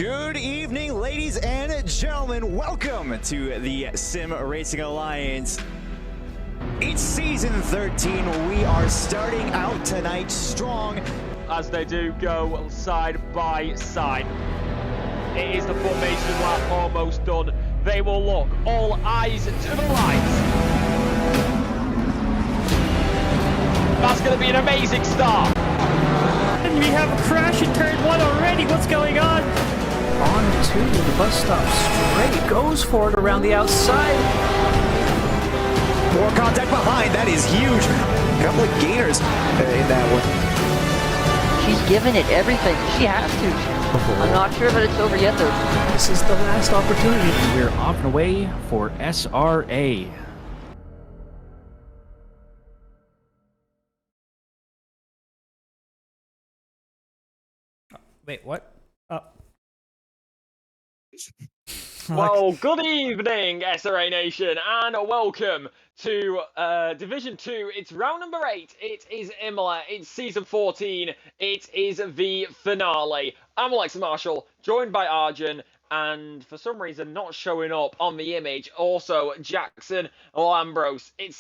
Good evening, ladies and gentlemen. Welcome to the Sim Racing Alliance. It's season 13. We are starting out tonight strong. As they do go side by side. It is the formation lap almost done. They will look, all eyes to the lights. That's going to be an amazing start. And we have a crash in turn 1 already. What's going on? On to the bus stop straight. Goes for it around the outside. More contact behind. That is huge. A couple of gainers in that one. She's given it everything. She has to. I'm not sure that it's over yet, though. This is the last opportunity. We're off and away for SRA. Wait, what? Well, good evening, SRA Nation, and welcome to Division 2. It's round number 8. It is Imola. It's season 14. It is the finale. I'm Alexa Marshall, joined by Arjun, and for some reason not showing up on the image, also Jackson Lambros. It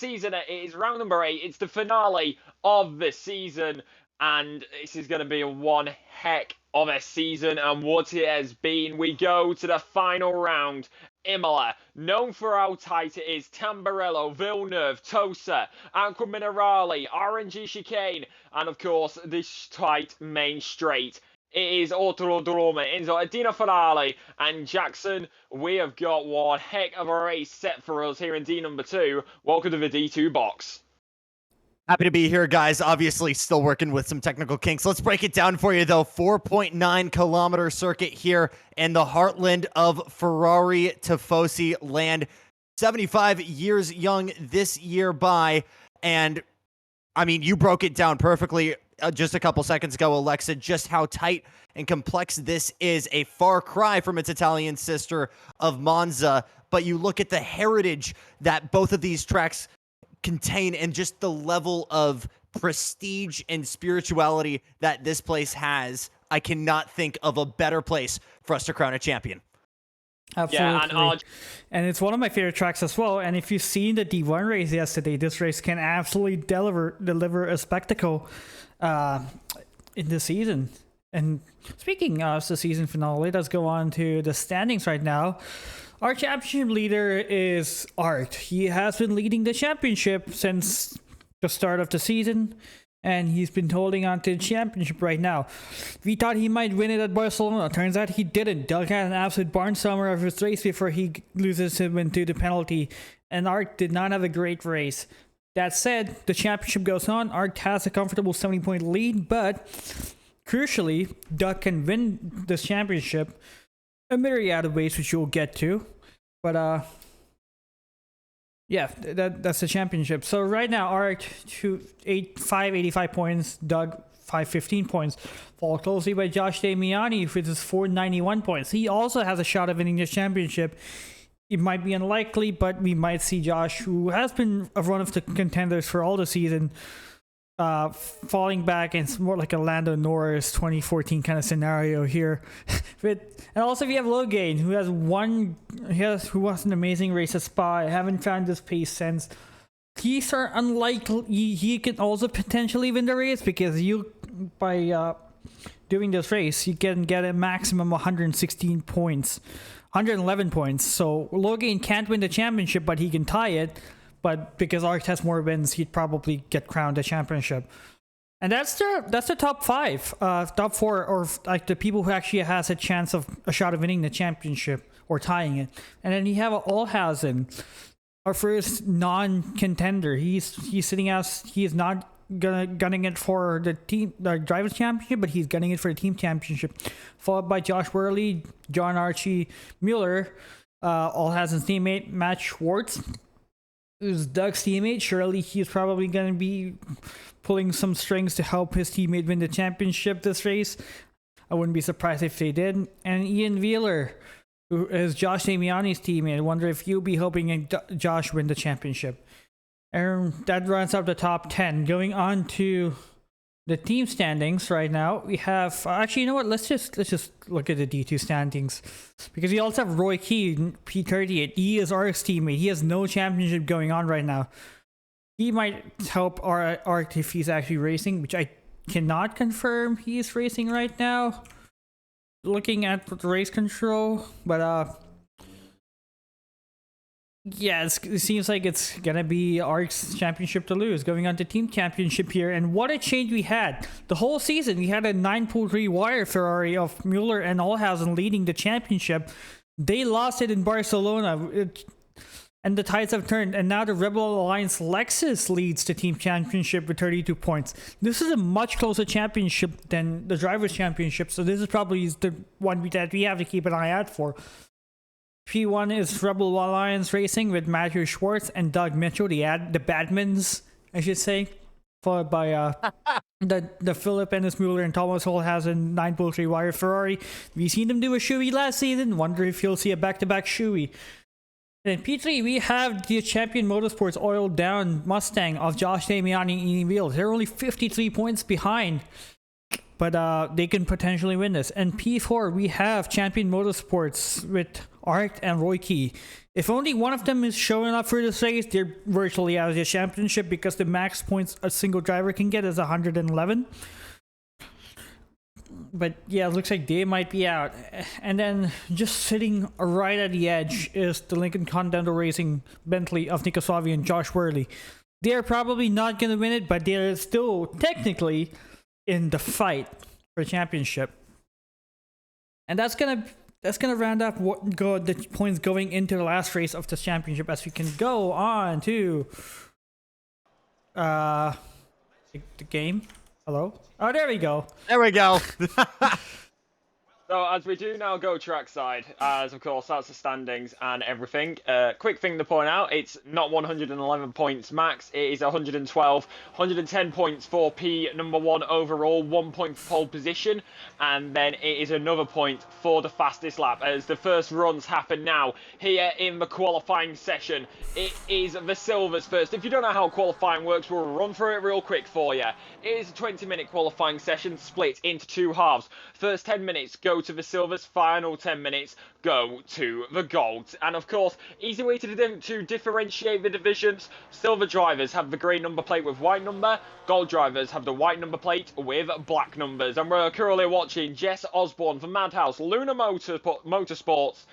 is round number 8. It's the finale of the season, and this is going to be one heck of a season and what it has been. We go to the final round. Imola, known for how tight it is, Tamburello, Villeneuve, Tosa, Aqua Minerale, RNG Chicane, and of course this tight main straight. It is Autodrome, Enzo, Adina Ferrari, and Jackson. We have got one heck of a race set for us here in D number 2. Welcome to the D2 box. Happy to be here, guys. Obviously, still working with some technical kinks. Let's break it down for you, though. 4.9 kilometer circuit here in the heartland of Ferrari Tifosi land. 75 years young this year by. And, I mean, you broke it down perfectly just a couple seconds ago, Alexa, just how tight and complex this is. A far cry from its Italian sister of Monza. But you look at the heritage that both of these tracks contain and just the level of prestige and spirituality that this place has. I cannot think of a better place for us to crown a champion. Absolutely. Yeah, and it's one of my favorite tracks as well. And if you've seen the D1 race yesterday, this race can absolutely deliver a spectacle in the season. And speaking of the season finale, let's go on to the standings right now. Our championship leader is Art. He has been leading the championship since the start of the season, and he's been holding on to the championship right now. We thought he might win it at Barcelona. Turns out he didn't. Doug had an absolute barn summer of his race before he loses him into the penalty, and Art did not have a great race. That said, the championship goes on. Art has a comfortable 70-point lead, but crucially, Doug can win this championship a myriad of ways, which you'll get to. But yeah, that's the championship. So right now, Art 585 points, Doug 515 points, followed closely by Josh Damiani with his 491 points. He also has a shot of winning this championship. It might be unlikely, but we might see Josh, who has been one of the contenders for all the season, falling back, and it's more like a Lando Norris 2014 kind of scenario here. And also we have Logan, who was an amazing race at Spa. I haven't found this pace since. These are unlikely. He can also potentially win the race because by doing this race, you can get a maximum 116 points, 111 points. So Logan can't win the championship, but he can tie it. But because Art has more wins, he'd probably get crowned the championship. And that's the top 5, top 4, or like the people who actually has a chance of a shot of winning the championship or tying it. And then you have Olhausen, our first non-contender. He's sitting out. He is not gunning it for the drivers' championship, but he's gunning it for the team championship. Followed by Josh Worley, John Archie Mueller, Olhausen's teammate Matt Schwartz, who's Doug's teammate. Surely he's probably going to be pulling some strings to help his teammate win the championship this race. I wouldn't be surprised if they did. And Ian Wheeler, who is Josh Damiani's teammate. I wonder if you'll be helping Josh win the championship. And that runs up the top 10. Going on to the team standings right now, we have actually, you know what? Let's just look at the D2 standings, because we also have Roy Key, P38. He is Ark's teammate. He has no championship going on right now. He might help Ark if he's actually racing, which I cannot confirm he is racing right now. Looking at the race control, but yeah, it seems like it's gonna be Ark's championship to lose, going on to team championship here. And what a change we had. The whole season, we had a 9.3 wire Ferrari of Mueller and Olhausen leading the championship. They lost it in Barcelona, and the tides have turned. And now the Rebel Alliance Lexus leads the team championship with 32 points. This is a much closer championship than the Drivers' Championship, so this is probably the one that we have to keep an eye out for. P1 is Rebel Alliance Racing with Matthew Schwartz and Doug Mitchell, the Badmans, I should say, followed by the Philip Ennis Mueller and Thomas Olhausen 9.3 wire Ferrari. We've seen them do a shoey last season. Wonder if you'll see a back-to-back shoey. And P3, we have the Champion Motorsports oiled down Mustang of Josh Damiani and Ian Wheels. They're only 53 points behind, but they can potentially win this. And P4, we have Champion Motorsports with Ark and Roy Key. If only one of them is showing up for this race, they're virtually out of the championship, because the max points a single driver can get is 111. But yeah, it looks like they might be out. And then just sitting right at the edge is the Lincoln Continental Racing Bentley of Nico Suavi and Josh Worley. They're probably not going to win it, but they're still technically in the fight for championship. And that's gonna round up the points going into the last race of the championship, as we can go on to the game. Hello? Oh, there we go. There we go. So as we do now go trackside, as of course that's the standings and everything. Quick thing to point out, it's not 111 points max, it is 112. 110 points for P1 overall, 1 point for pole position, and then it is another point for the fastest lap, as the first runs happen now here in the qualifying session. It is the Silvers first. If you don't know how qualifying works, we'll run through it real quick for you. It is a 20-minute qualifying session split into two halves. First 10 minutes go to the Silvers, final 10 minutes go to the Golds. And of course, easy way to differentiate the divisions: Silver drivers have the grey number plate with white number, Gold drivers have the white number plate with black numbers. And we're currently watching Jess Osborne from Madhouse Luna Motorsports.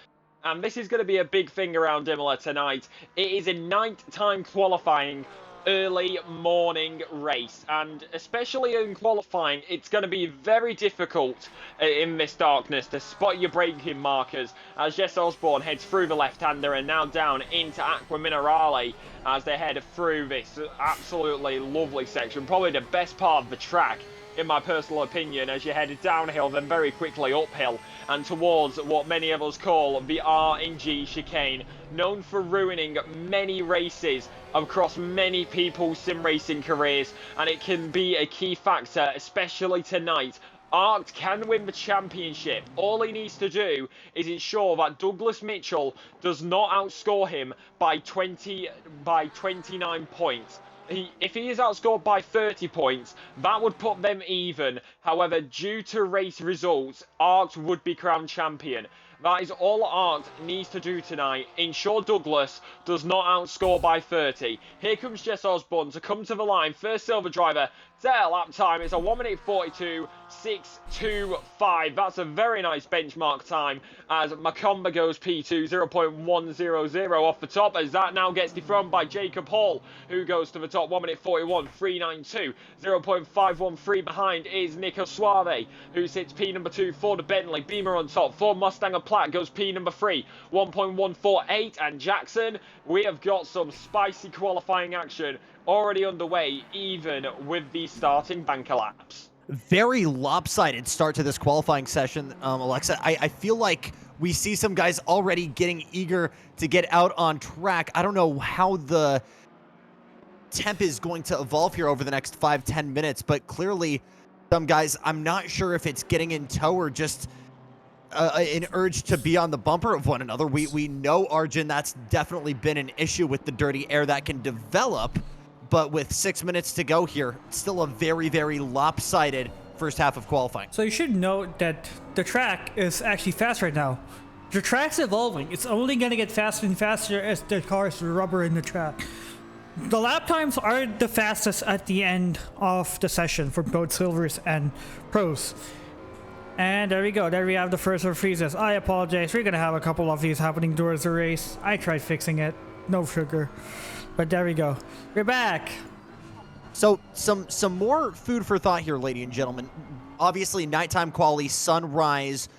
And this is going to be a big thing around Imola tonight. It is a night-time qualifying, early morning race, and especially in qualifying, it's going to be very difficult in this darkness to spot your braking markers, as Jess Osborne heads through the left-hander and now down into Aqua Minerale as they head through this absolutely lovely section, probably the best part of the track in my personal opinion, as you head downhill then very quickly uphill and towards what many of us call the R&G chicane, known for ruining many races across many people's sim racing careers, and it can be a key factor, especially tonight. Ark can win the championship. All he needs to do is ensure that Douglas Mitchell does not outscore him by 29 points. If he is outscored by 30 points, that would put them even. However, due to race results, Ark would be crowned champion. That is all Ark needs to do tonight. Ensure Douglas does not outscore by 30. Here comes Jess Osborne to come to the line. First Silver driver. Their lap time is a 1 minute 42.625. That's a very nice benchmark time, as Macomba goes P2, 0.100 off the top, as that now gets dethroned by Jacob Hall, who goes to the top, 1 minute 41.392. 0.513 behind is Nico Suave, who sits P number 2 for the Bentley. Beamer on top for Mustang and Platt goes P number 3, 1.148. And Jackson, we have got some spicy qualifying action already underway, even with the starting banker laps. Very lopsided start to this qualifying session, Alexa. I feel like we see some guys already getting eager to get out on track. I don't know how the temp is going to evolve here over the next 5-10 minutes, but clearly some guys, I'm not sure if it's getting in tow or just an urge to be on the bumper of one another. We know, Arjun, that's definitely been an issue with the dirty air that can develop. but with 6 minutes to go here, still a very, very lopsided first half of qualifying. So you should note that the track is actually fast right now. The track's evolving. It's only going to get faster and faster as the cars rubber in the track. The lap times are the fastest at the end of the session for both silvers and pros. And there we go. There we have the first of freezes. I apologize. We're going to have a couple of these happening during the race. I tried fixing it. No sugar. But there we go. We're back. So some more food for thought here, ladies and gentlemen. Obviously, nighttime quali, sunrise,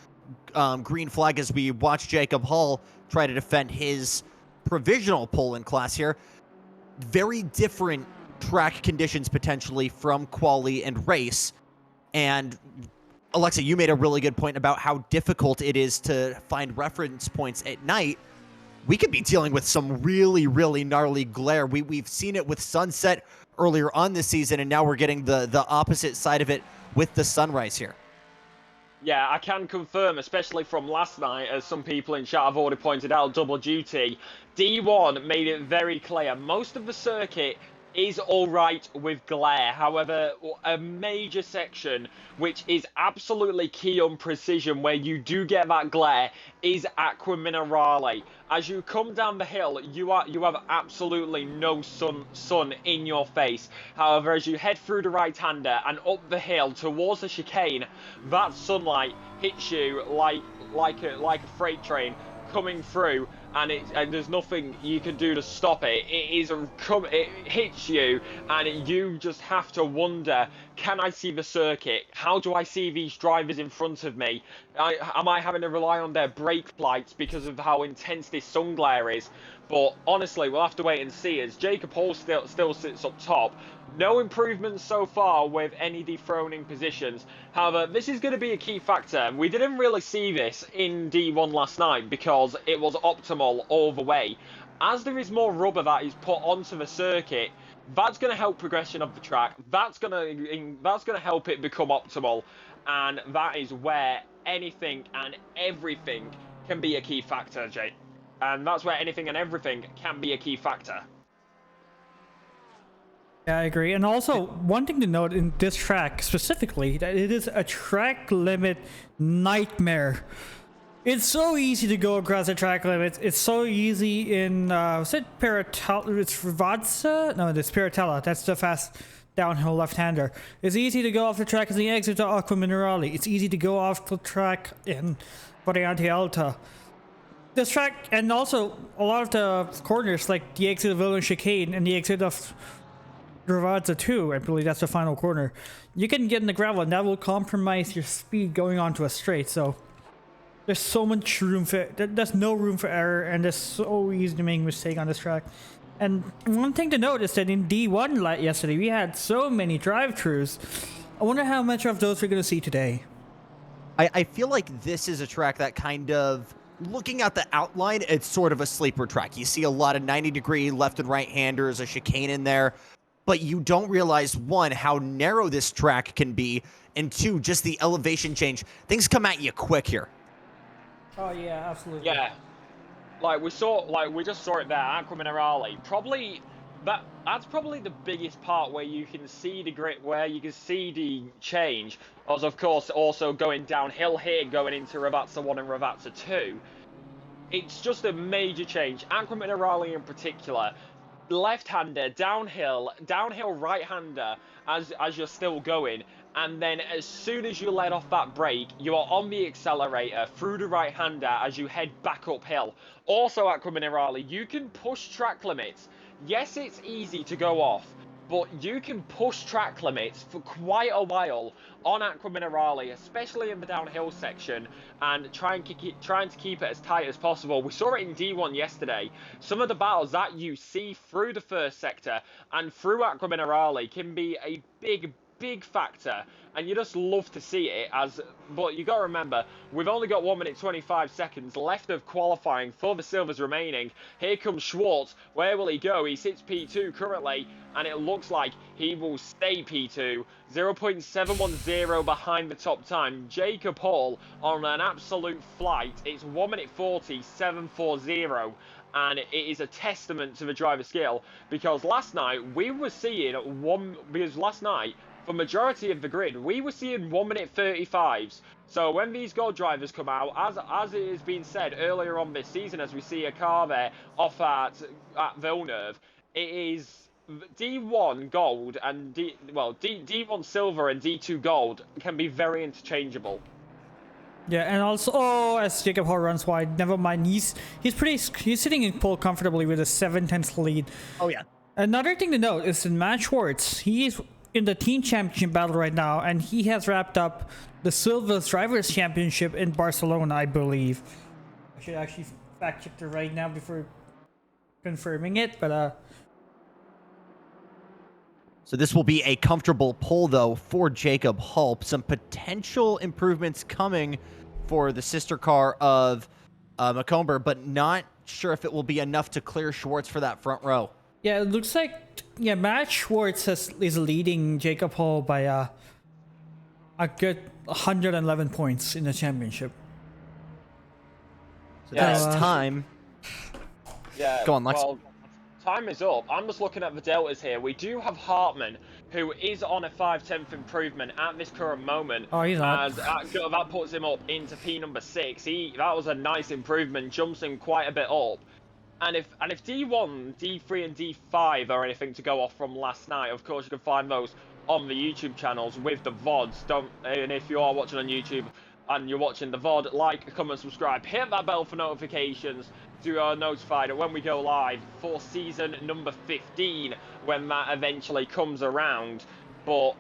green flag as we watch Jacob Hull try to defend his provisional pole in class here. Very different track conditions potentially from quali and race. And Alexa, you made a really good point about how difficult it is to find reference points at night. We could be dealing with some really, really gnarly glare. We've seen it with sunset earlier on this season, and now we're getting the opposite side of it with the sunrise here. Yeah, I can confirm, especially from last night, as some people in chat have already pointed out, double duty. D1 made it very clear. Most of the circuit is all right with glare. However, a major section, which is absolutely key on precision, where you do get that glare, is Aqua Minerale. As you come down the hill, you have absolutely no sun in your face. However, as you head through the right-hander and up the hill towards the chicane, that sunlight hits you like a freight train coming through, and there's nothing you can do to stop it. It hits you, and you just have to wonder, can I see the circuit? How do I see these drivers in front of me? Am I having to rely on their brake lights because of how intense this sun glare is? But honestly, we'll have to wait and see, as Jacob Hall still sits up top. No improvements so far with any dethroning positions. However, this is going to be a key factor. We didn't really see this in D1 last night because it was optimal all the way. As there is more rubber that is put onto the circuit, that's going to help progression of the track. That's going to help it become optimal, and that is where anything and everything can be a key factor, Jay. And that's where anything and everything can be a key factor. Yeah, I agree. And also, one thing to note in this track specifically, that it is a track limit nightmare. It's so easy to go across the track limits. It's so easy in, was it Paratella? It's Ravazza? No, it's Paratella. That's the fast downhill left-hander. It's easy to go off the track as the exit to Aqua Minerale. It's easy to go off the track in Variante Alta. This track, and also a lot of the corners, like the exit of Villain Chicane and the exit of Ravazza 2, I believe that's the final corner, you can get in the gravel and that will compromise your speed going onto a straight. So there's so much room for, there's no room for error, and it's so easy to make a mistake on this track. And one thing to note is that in D1 yesterday, we had so many drive-thrus. I wonder how much of those we're going to see today. I feel like this is a track that kind of, looking at the outline, it's sort of a sleeper track. You see a lot of 90-degree left and right-handers, a chicane in there, but you don't realize, one, how narrow this track can be, and two, just the elevation change. Things come at you quick here. Oh yeah, absolutely. Yeah, we just saw it there, Aqua Minerale. That's probably the biggest part where you can see the grit, where you can see the change. As of course, also going downhill here, going into Ravazza 1 and Ravazza 2. It's just a major change. Aqua Minerale in particular, left-hander, downhill right-hander as you're still going. And then as soon as you let off that brake, you are on the accelerator through the right-hander as you head back uphill. Also, Aqua Minerale, you can push track limits. Yes, it's easy to go off, but you can push track limits for quite a while on Aqua Minerale, especially in the downhill section, and trying to keep it as tight as possible. We saw it in D1 yesterday. Some of the battles that you see through the first sector and through Aqua Minerale can be a big factor, and you just love to see it. But you gotta remember, we've only got 1 minute 25 seconds left of qualifying for the silvers remaining. Here comes Schwartz. Where will he go? He sits P2 currently, and it looks like he will stay P2. 0.710 behind the top time. Jacob Hall on an absolute flight. It's 1 minute 40, 740. and it is a testament to the driver skill, because last night we were seeing for majority of the grid we were seeing 1 minute 35s. So when these gold drivers come out, as it has been said earlier on this season, as we see a car there off at Villeneuve, it is D1 gold and D1 silver and D2 gold can be very interchangeable. Yeah, and also, as Jacob Hall runs wide, never mind. He's sitting in pole comfortably with a 7/10 lead. Oh yeah. Another thing to note is in Matt Schwartz, he is in the team championship battle right now, and he has wrapped up the Silver Drivers Championship in Barcelona, I believe. I should actually fact check it right now before confirming it, but So this will be a comfortable pole, though, for Jacob Hulp. Some potential improvements coming for the sister car of Macomber, but not sure if it will be enough to clear Schwartz for that front row. yeah, it looks like Matt Schwartz is leading Jacob Hall by a good 111 points in the championship. So that's time. Yeah. Go on, Lex. Well, time is up. I'm just looking at the deltas here. We do have Hartman, who is on a 5/10 improvement at this current moment. Oh, he's not. And that puts him up into P number 6. That was a nice improvement, jumps him quite a bit up. And if D1, D3, and D5 are anything to go off from last night, of course you can find those on the YouTube channels with the VODs. And if you are watching on YouTube and you're watching the VOD, like, comment, subscribe, hit that bell for notifications so you are notified when we go live for season number 15 when that eventually comes around. But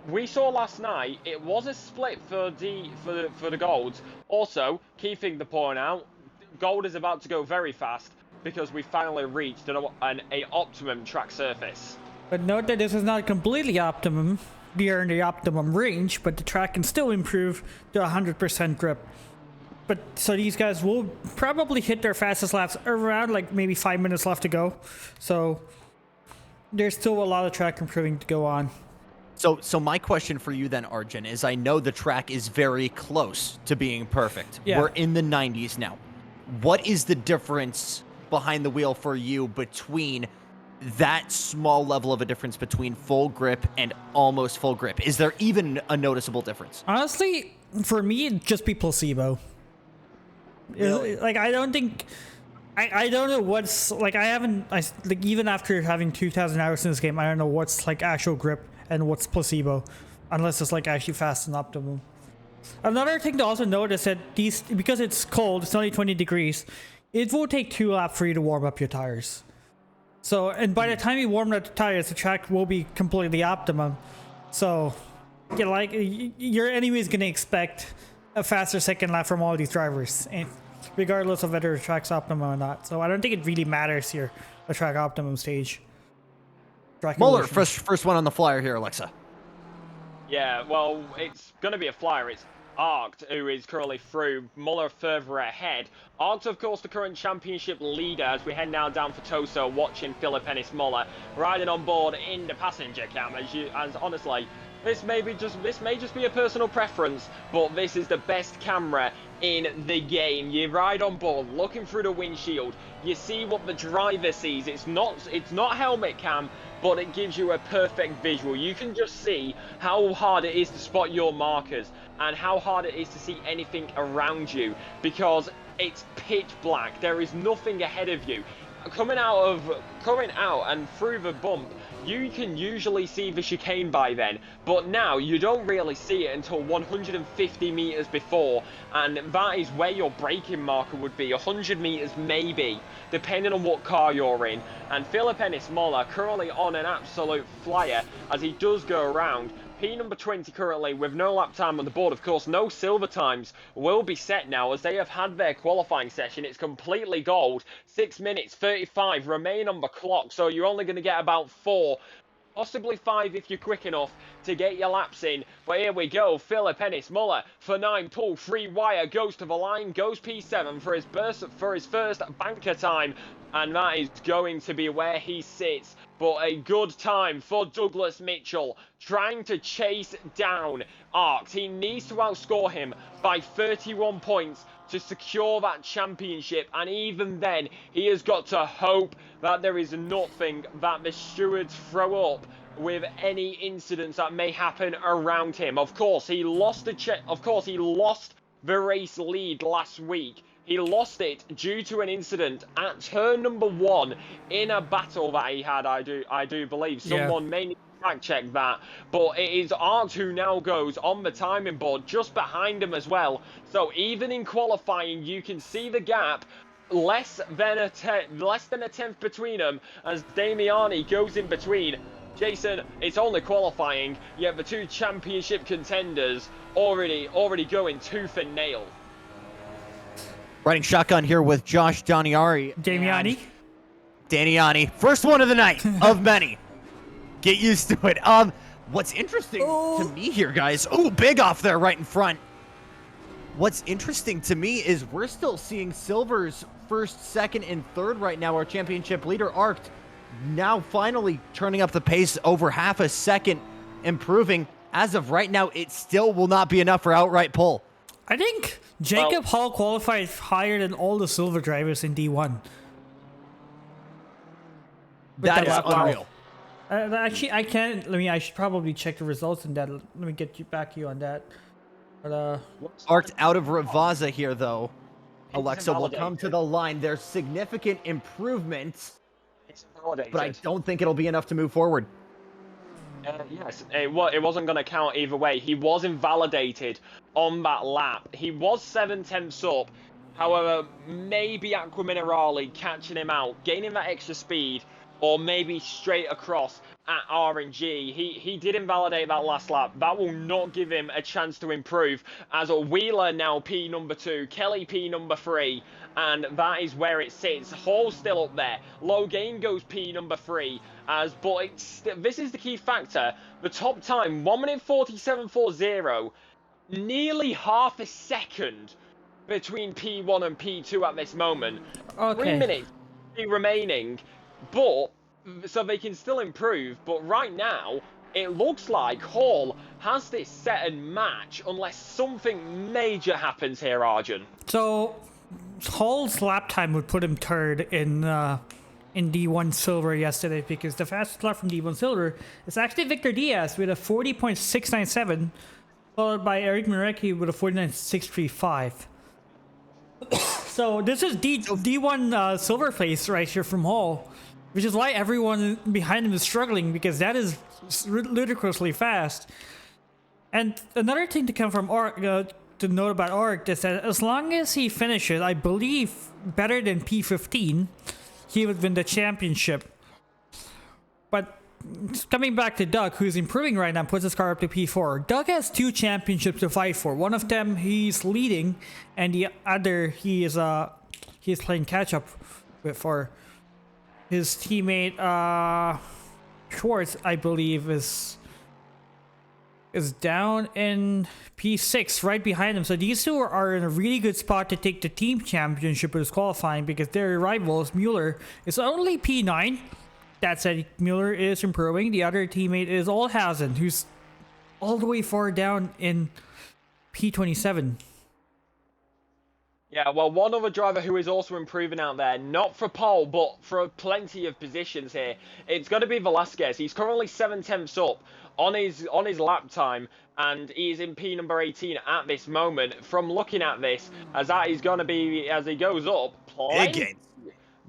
we saw last night it was a split for the golds. Also, key thing to point out, gold is about to go very fast because we finally reached an optimum track surface. But note that this is not completely optimum. We are in the optimum range, but the track can still improve to 100% grip. But so these guys will probably hit their fastest laps around like maybe 5 minutes left to go. So there's still a lot of track improving to go on. So my question for you then, Arjun, is I know the track is very close to being perfect. Yeah. We're in the 90s now. What is the difference behind the wheel for you between that small level of a difference between full grip and almost full grip? Is there even a noticeable difference? Honestly, for me, it'd just be placebo. Really? Like, I don't think... I don't know what's... Like, even after having 2,000 hours in this game, I don't know what's, like, actual grip and what's placebo. Unless it's, like, actually fast and optimum. Another thing to also note is that because it's cold, it's only 20 degrees, it will take 2 laps for you to warm up your tires. So, and by the time you warm up the tires, the track will be completely optimum. So, you're anyways going to expect a faster second lap from all these drivers, and regardless of whether the track's optimum or not. So I don't think it really matters here, the track optimum stage. Muller, first one on the flyer here, Alexa. Yeah, well, it's going to be a flyer. It's Arct, who is currently through, Muller further ahead. Arct, of course, the current championship leader, as we head now down for Toso, watching Philip Ennis Muller riding on board in the passenger cam. As honestly, this may just be a personal preference, but this is the best camera in the game. You ride on board, looking through the windshield, you see what the driver sees. It's not helmet cam, but it gives you a perfect visual. You can just see how hard it is to spot your markers and how hard it is to see anything around you, because it's pitch black. There is nothing ahead of you. Coming out and through the bump, you can usually see the chicane by then, but now you don't really see it until 150 meters before, and that is where your braking marker would be, 100 meters maybe, depending on what car you're in. And Philip Ennis Muller currently on an absolute flyer as he does go around. P number 20 currently with no lap time on the board. Of course, no silver times will be set now as they have had their qualifying session. It's completely gold. 6 minutes 35 remain on the clock, so you're only going to get about 4, possibly 5 if you're quick enough to get your laps in. But here we go, Philip Ennis Muller for 9 pull, 3 wire, goes to the line, goes P7 for his first banker time, and that is going to be where he sits. But a good time for Douglas Mitchell, trying to chase down Arct. He needs to outscore him by 31 points to secure that championship, and even then he has got to hope that there is nothing that the stewards throw up with any incidents that may happen around him. Of course, he lost the race lead last week. He lost it due to an incident at turn number 1 in a battle that he had, I do believe. Someone may need to fact check that, but it is Art who now goes on the timing board just behind him as well. So even in qualifying, you can see the gap. Less than a tenth between them as Damiani goes in between. Jason, it's only qualifying, yet the two championship contenders already going tooth and nail. Riding shotgun here with Josh Damiani. Damiani. First one of the night of many. Get used to it. What's interesting to me here, guys. Oh, big off there right in front. What's interesting to me is we're still seeing Silver's first, second, and third right now. Our championship leader, Arced, now finally turning up the pace over half a second, improving. As of right now, it still will not be enough for outright pole. I think Jacob Hall qualified higher than all the silver drivers in D1. That is unreal. Actually, I can't. I should probably check the results in that. Let me get you back on that. But Arced out of Ravaza here, though. Alexa will come to the line. There's significant improvement, but I don't think it'll be enough to move forward. Yes, it wasn't going to count either way. He was invalidated on that lap. He was 7/10 up. However, maybe Aqua Minerale catching him out, gaining that extra speed, or maybe straight across at RNG. He did invalidate that last lap. That will not give him a chance to improve, as a Wheeler now P number 2, Kelly P number 3, and that is where it sits. Hall's still up there. Logain goes P number 3, but this is the key factor. The top time, 1:47.40, nearly half a second between P1 and P2 at this moment. Okay. 3 minutes remaining, but so they can still improve. But right now, it looks like Hall has this set and match unless something major happens here, Arjun. so Hall's lap time would put him third in D1 Silver yesterday, because the fastest lap from D1 Silver is actually Victor Diaz with a 40.697, followed by Eric Mirecki with a 49.635. So this is D1 Silver place right here from Hall, which is why everyone behind him is struggling, because that is ludicrously fast. And another thing to come from Arc, to note about Arc, is that as long as he finishes, I believe, better than P15, he would win the championship. But coming back to Doug, who's improving right now, puts his car up to P4. Doug has 2 championships to fight for. One of them he's leading, and the other he's playing catch up for. His teammate Schwartz, I believe, is down in P6, right behind him. So these two are in a really good spot to take the team championship as qualifying, because their rivals, Mueller, is only P9. That said, Mueller is improving. The other teammate is Olhausen, who's all the way far down in P27. Yeah, well, one other driver who is also improving out there, not for pole, but for plenty of positions here, it's going to be Velasquez. He's currently 7/10 up on his lap time, and he is in P number 18 at this moment. From looking at this, as that is going to be, as he goes up,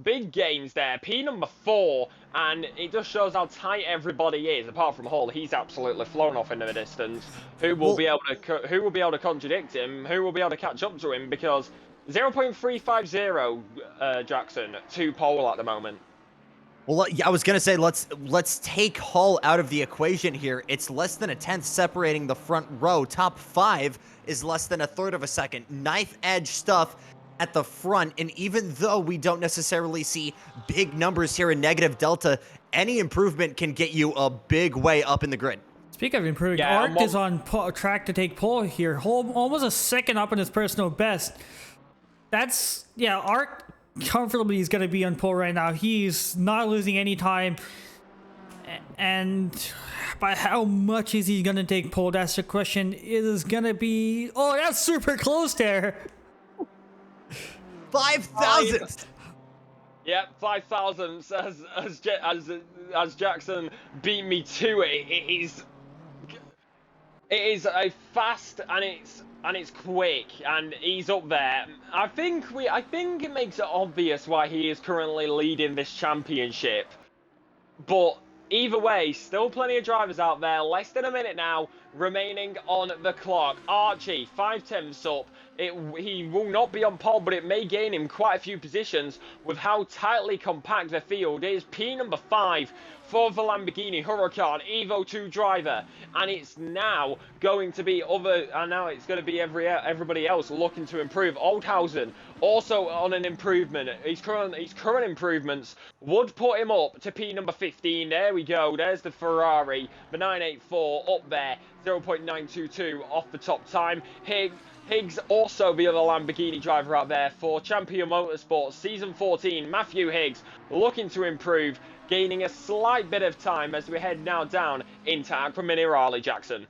big gains there. P number 4, and it just shows how tight everybody is. Apart from Hall, he's absolutely flown off into the distance. Who will be able to contradict him? Who will be able to catch up to him? Because 0.350 Jackson to pole at the moment. Well, yeah, I was gonna say let's take Hall out of the equation here. It's less than a tenth separating the front row. Top 5 is less than a third of a second. Knife edge stuff at the front, and even though we don't necessarily see big numbers here in negative delta, any improvement can get you a big way up in the grid. Speaking of improving, Arc is on track to take pole here. Almost a second up in his personal best. Arc comfortably is going to be on pole right now. He's not losing any time. And by how much is he going to take pole? That's the question. It is going to be... Oh, that's super close there. 5,000th. Yep, 5,000 as Jackson beat me to it. It is a fast and it's quick and he's up there. I think it makes it obvious why he is currently leading this championship. But either way, still plenty of drivers out there. Less than a minute now remaining on the clock. Archie, 5/10 up. He will not be on pole, but it may gain him quite a few positions with how tightly compact the field is. P number 5 for the Lamborghini Huracan Evo 2 driver, and it's now going to be everybody else looking to improve. Oldhausen also on an improvement. His current improvements would put him up to P number 15. There we go. There's the Ferrari, the 984 up there, 0.922 off the top time. Higgs also the other Lamborghini driver out there for Champion Motorsports Season 14. Matthew Higgs looking to improve, gaining a slight bit of time as we head now down into Aqua Minerale, Jackson.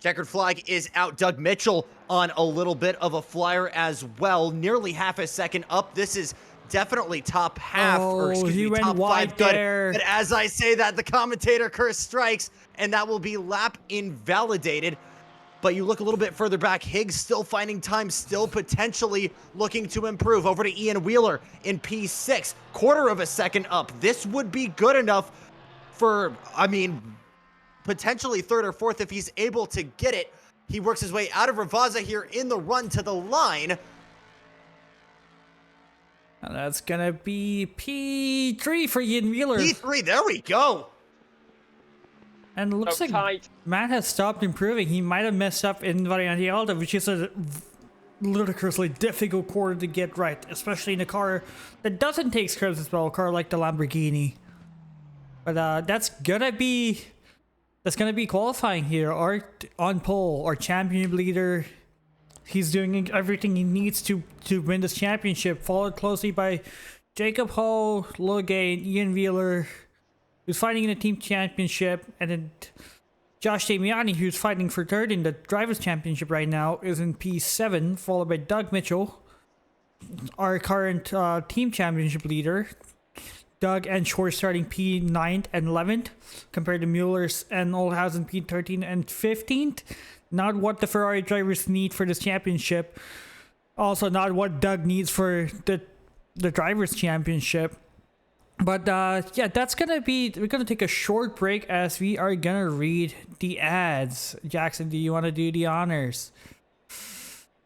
Checkered flag is out. Doug Mitchell on a little bit of a flyer as well. Nearly half a second up. This is definitely top half, or excuse he me, went top wide 5 good. there. But as I say that, the commentator curse strikes, and that will be lap invalidated. But you look a little bit further back, Higgs still finding time, still potentially looking to improve. Over to Ian Wheeler in P6, quarter of a second up. This would be good enough for, potentially third or fourth if he's able to get it. He works his way out of Ravaza here in the run to the line. And that's gonna be P3 for Ian Wheeler. P3, there we go. And it looks like tight. Matt has stopped improving. He might have messed up in Variante Alta, which is a ludicrously difficult quarter to get right, especially in a car that doesn't take curves as well, a car like the Lamborghini. But that's gonna be qualifying here. Art on pole, our champion leader. He's doing everything he needs to win this championship, followed closely by Jacob Ho, Logan, Ian Wheeler, who's fighting in the team championship, and then Josh Damiani, who's fighting for third in the drivers championship right now, is in P7, followed by Doug Mitchell, our current team championship leader. Doug and Shore starting P9th and 11th, compared to Mueller's and Oldhausen P13 and 15th. Not what the Ferrari drivers need for this championship. Also not what Doug needs for the drivers championship. But yeah, that's gonna be, we're gonna take a short break as we are gonna read the ads. Jackson, do you want to do the honors?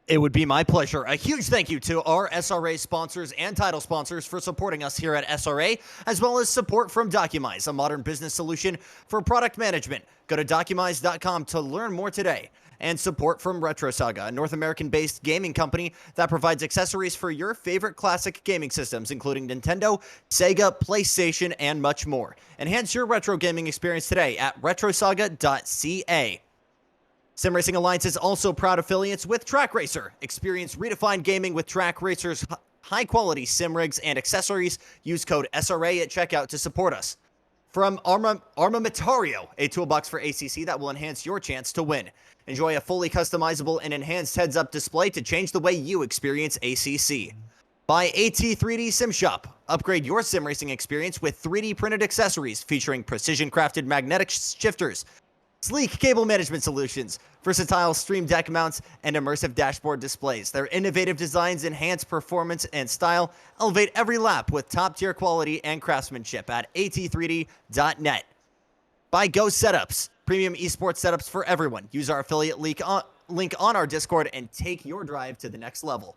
It would be my pleasure. A huge thank you to our SRA sponsors and title sponsors for supporting us here at SRA, as well as support from Documise, a modern business solution for product management. Go to documise.com to learn more today. And support from Retro Saga, a North American-based gaming company that provides accessories for your favorite classic gaming systems, including Nintendo, Sega, PlayStation, and much more. Enhance your retro gaming experience today at retrosaga.ca. Sim Racing Alliance is also proud affiliates with Track Racer. Experience redefined gaming with Track Racer's high-quality sim rigs and accessories. Use code SRA at checkout to support us. From Armamentario, a toolbox for ACC that will enhance your chance to win. Enjoy a fully customizable and enhanced heads-up display to change the way you experience ACC. By AT3D Sim Shop. Upgrade your sim racing experience with 3D printed accessories featuring precision-crafted magnetic shifters, sleek cable management solutions, versatile stream deck mounts, and immersive dashboard displays. Their innovative designs enhance performance and style, elevate every lap with top-tier quality and craftsmanship at at3d.net. By Go Setups, premium esports setups for everyone. Use our affiliate link on our Discord and take your drive to the next level.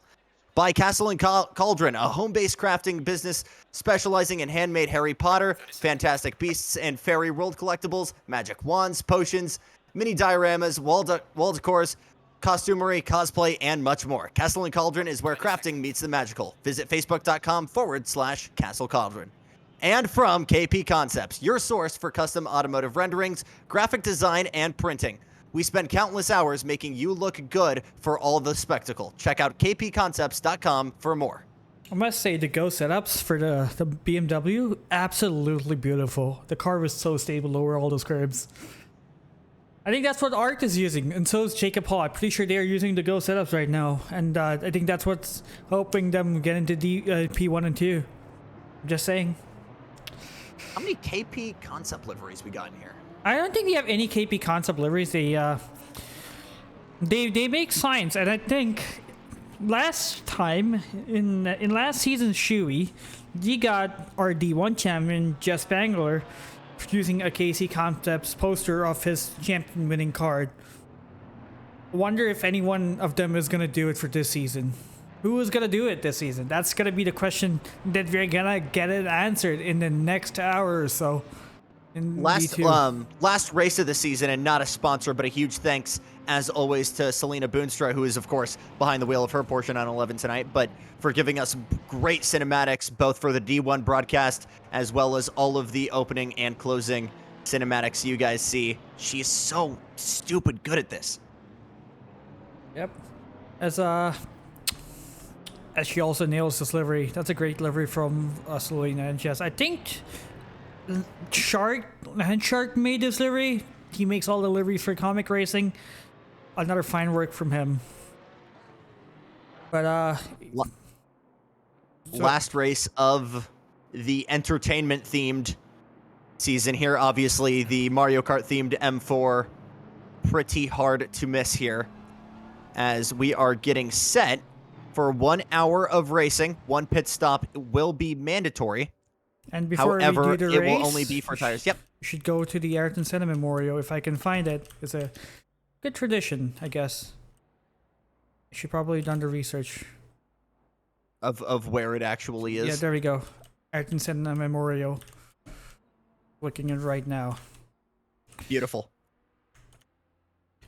By Castle and Cauldron, a home-based crafting business specializing in handmade Harry Potter, Fantastic Beasts and Fairy World collectibles, magic wands, potions, mini dioramas, wall decors, costumery, cosplay, and much more. Castle and Cauldron is where crafting meets the magical. Visit facebook.com/Castle Cauldron. And from KP Concepts, your source for custom automotive renderings, graphic design, and printing. We spend countless hours making you look good for all the spectacle. Check out kpconcepts.com for more. I must say, the Go setups for the BMW, absolutely beautiful. The car was so stable over all those curves. I think that's what Art is using, and so is Jacob Hall. I'm pretty sure they are using the Go setups right now, and I think that's what's helping them get into P1 and 2. Just saying. How many KP concept liveries we got in here? I don't think we have any KP concept liveries. They make signs, and I think last time in last season's Shui, he got our D1 champion Jess Spangler using a KC Concepts poster of his champion winning card. Wonder if any one of them is gonna do it for this season. Who is gonna do it this season? That's gonna be the question that we're gonna get it answered in the next hour or so. Last race of the season, and not a sponsor, but a huge thanks as always to Selena Boonstra, who is of course behind the wheel of her Porsche 911 tonight, but for giving us great cinematics both for the D1 broadcast as well as all of the opening and closing cinematics you guys see. She's so stupid good at this. Yep. As she also nails this livery. That's a great livery from Selena and Jess. I think Shark made this livery. He makes all the liveries for comic racing. Another fine work from him. But last race of the entertainment themed season here. Obviously the Mario Kart themed M4, pretty hard to miss here as we are getting set for 1 hour of racing. One pit stop will be mandatory. And before however, we do the it race, will only be for tires. Yep. You should go to the Ayrton Senna Memorial if I can find it. It's a good tradition, I guess. I should probably done the research Of where it actually is. Yeah, there we go. Ayrton Senna Memorial. Looking at right now. Beautiful.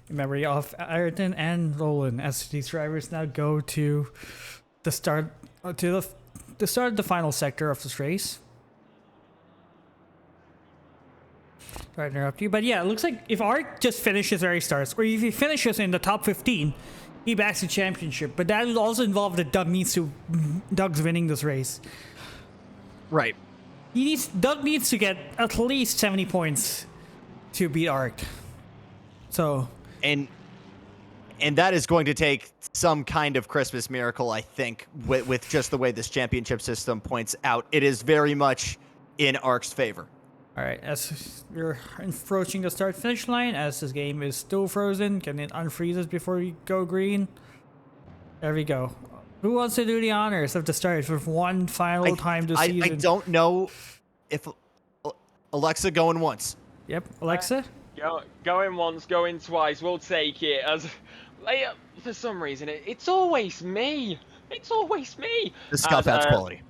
In memory of Ayrton and Roland, as these drivers now go to the start of the final sector of this race. Right, interrupt you, but yeah, it looks like if Art just finishes where he starts, or if he finishes in the top 15, he backs the championship. But that would also involve that Doug's winning this race. Right. Doug needs to get at least 70 points to beat Art. So. And that is going to take some kind of Christmas miracle, I think, with just the way this championship system points out. It is very much in Ark's favor. All right, as we're approaching the start-finish line, as this game is still frozen, can it unfreeze us before we go green? There we go. Who wants to do the honors of the start for one final time this season? I don't know if Alexa going once. Yep, Alexa? Going once, going twice, we'll take it. As for some reason, it's always me. It's always me. The scout adds quality.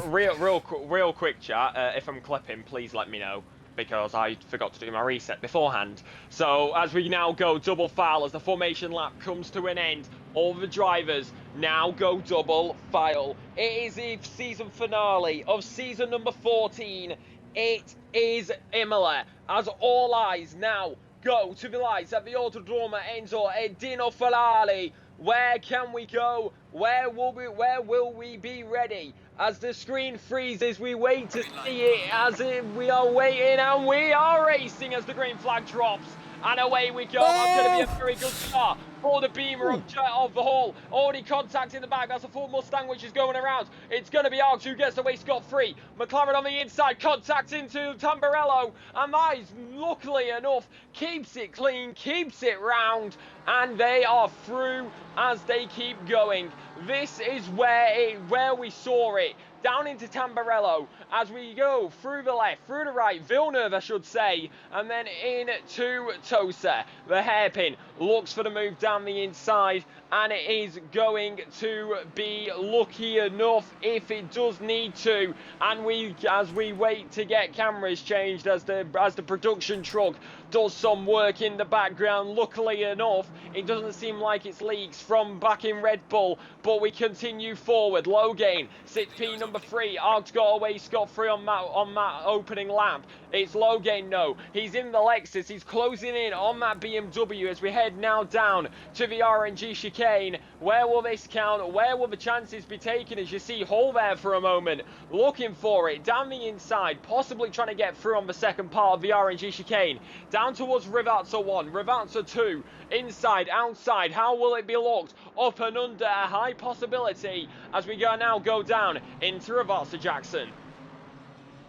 Real quick chat. If I'm clipping, please let me know because I forgot to do my reset beforehand. So as we now go double file as the formation lap comes to an end, all the drivers now go double file. It is the season finale of season number 14. It is Imola, as all eyes now go to the lights at the Autodromo Enzo Edino Ferrari. Where can we go? Where will we be ready? As the screen freezes, we wait to see it as we are waiting and we are racing as the green flag drops. And away we go. That's going to be a very good start for the Beamer of the Hall. Already contacting the back. That's a full Mustang which is going around. It's going to be Args who gets away scot-free. McLaren on the inside contacting to Tamburello. And that is, luckily enough, keeps it clean, keeps it round. And they are through as they keep going. This is where we saw it. Down into Tamburello as we go through the left, through the right, Villeneuve I should say, and then into Tosa. The hairpin looks for the move down the inside and it is going to be lucky enough if it does need to. And as we wait to get cameras changed as the production truck does some work in the background. Luckily enough, it doesn't seem like it's leaks from back in Red Bull, but we continue forward. Low gain, sits P number number 3. Arc's got away scot-free on that opening lap. It's Logan, no. He's in the Lexus. He's closing in on that BMW as we head now down to the RNG chicane. Where will this count? Where will the chances be taken? As you see Hull there for a moment, looking for it down the inside, possibly trying to get through on the second part of the RNG chicane. Down towards Rivazza 1, Rivazza 2, inside, outside. How will it be looked? Up and under, a high possibility as we go down into Rivazza, Jackson.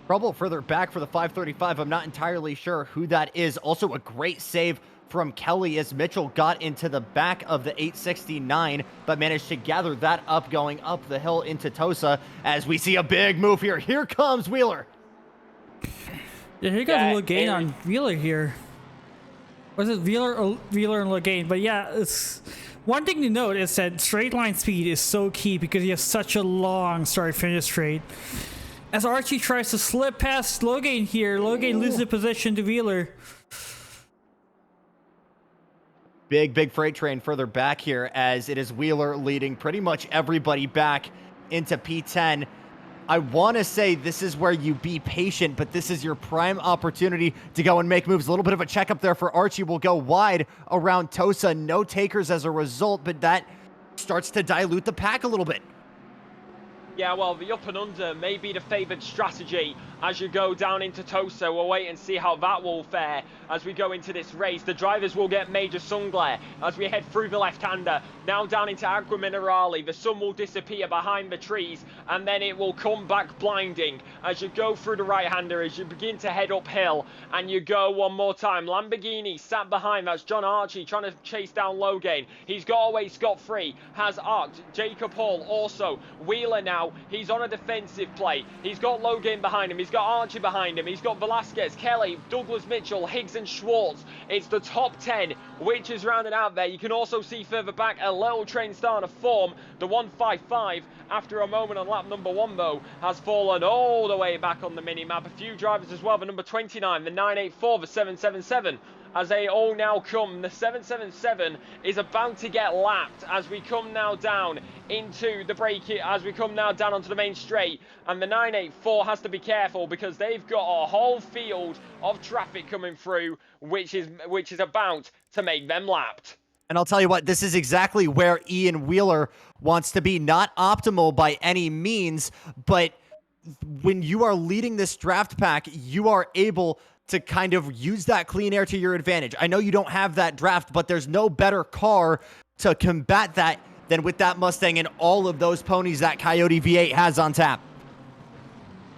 Trouble further back for the 535. I'm not entirely sure who that is. Also a great save from Kelly as Mitchell got into the back of the 869, but managed to gather that up going up the hill into Tosa as we see a big move here. Here comes Wheeler. Yeah, he got a little gain on Wheeler here. Was it Wheeler and Logain? But yeah, it's one thing to note is that straight line speed is so key because he has such a long start-finish straight. As Archie tries to slip past Logain here, Logain loses the position to Wheeler. Big freight train further back here as it is Wheeler leading pretty much everybody back into P10. I want to say this is where you be patient, but this is your prime opportunity to go and make moves. A little bit of a checkup there for Archie. Will go wide around Tosa. No takers as a result, but that starts to dilute the pack a little bit. Yeah, well, the up and under may be the favoured strategy as you go down into Tosa. We'll wait and see how that will fare as we go into this race. The drivers will get major sun glare as we head through the left-hander. Now down into Agua Minerale. The sun will disappear behind the trees and then it will come back blinding as you go through the right-hander, as you begin to head uphill and you go one more time. Lamborghini sat behind. That's John Archie trying to chase down Logain. He's got away scot-free. Has arced. Jacob Hall also. Wheeler now. He's on a defensive play. He's got Logan behind him. He's got Archie behind him. He's got Velasquez, Kelly, Douglas Mitchell, Higgs and Schwartz. It's the top 10 which is rounded out there. You can also see further back a little train starting to form. The 155 after a moment on lap number 1 though has fallen all the way back on the mini-map. A few drivers as well. The number 29, the 984, the 777. As they all now come, the 777 is about to get lapped as we come now down into the break, as we come now down onto the main straight, and the 984 has to be careful because they've got a whole field of traffic coming through, which is about to make them lapped. And I'll tell you what, this is exactly where Ian Wheeler wants to be. Not optimal by any means, but when you are leading this draft pack, you are able to kind of use that clean air to your advantage. I know you don't have that draft, but there's no better car to combat that than with that Mustang and all of those ponies that Coyote V8 has on tap.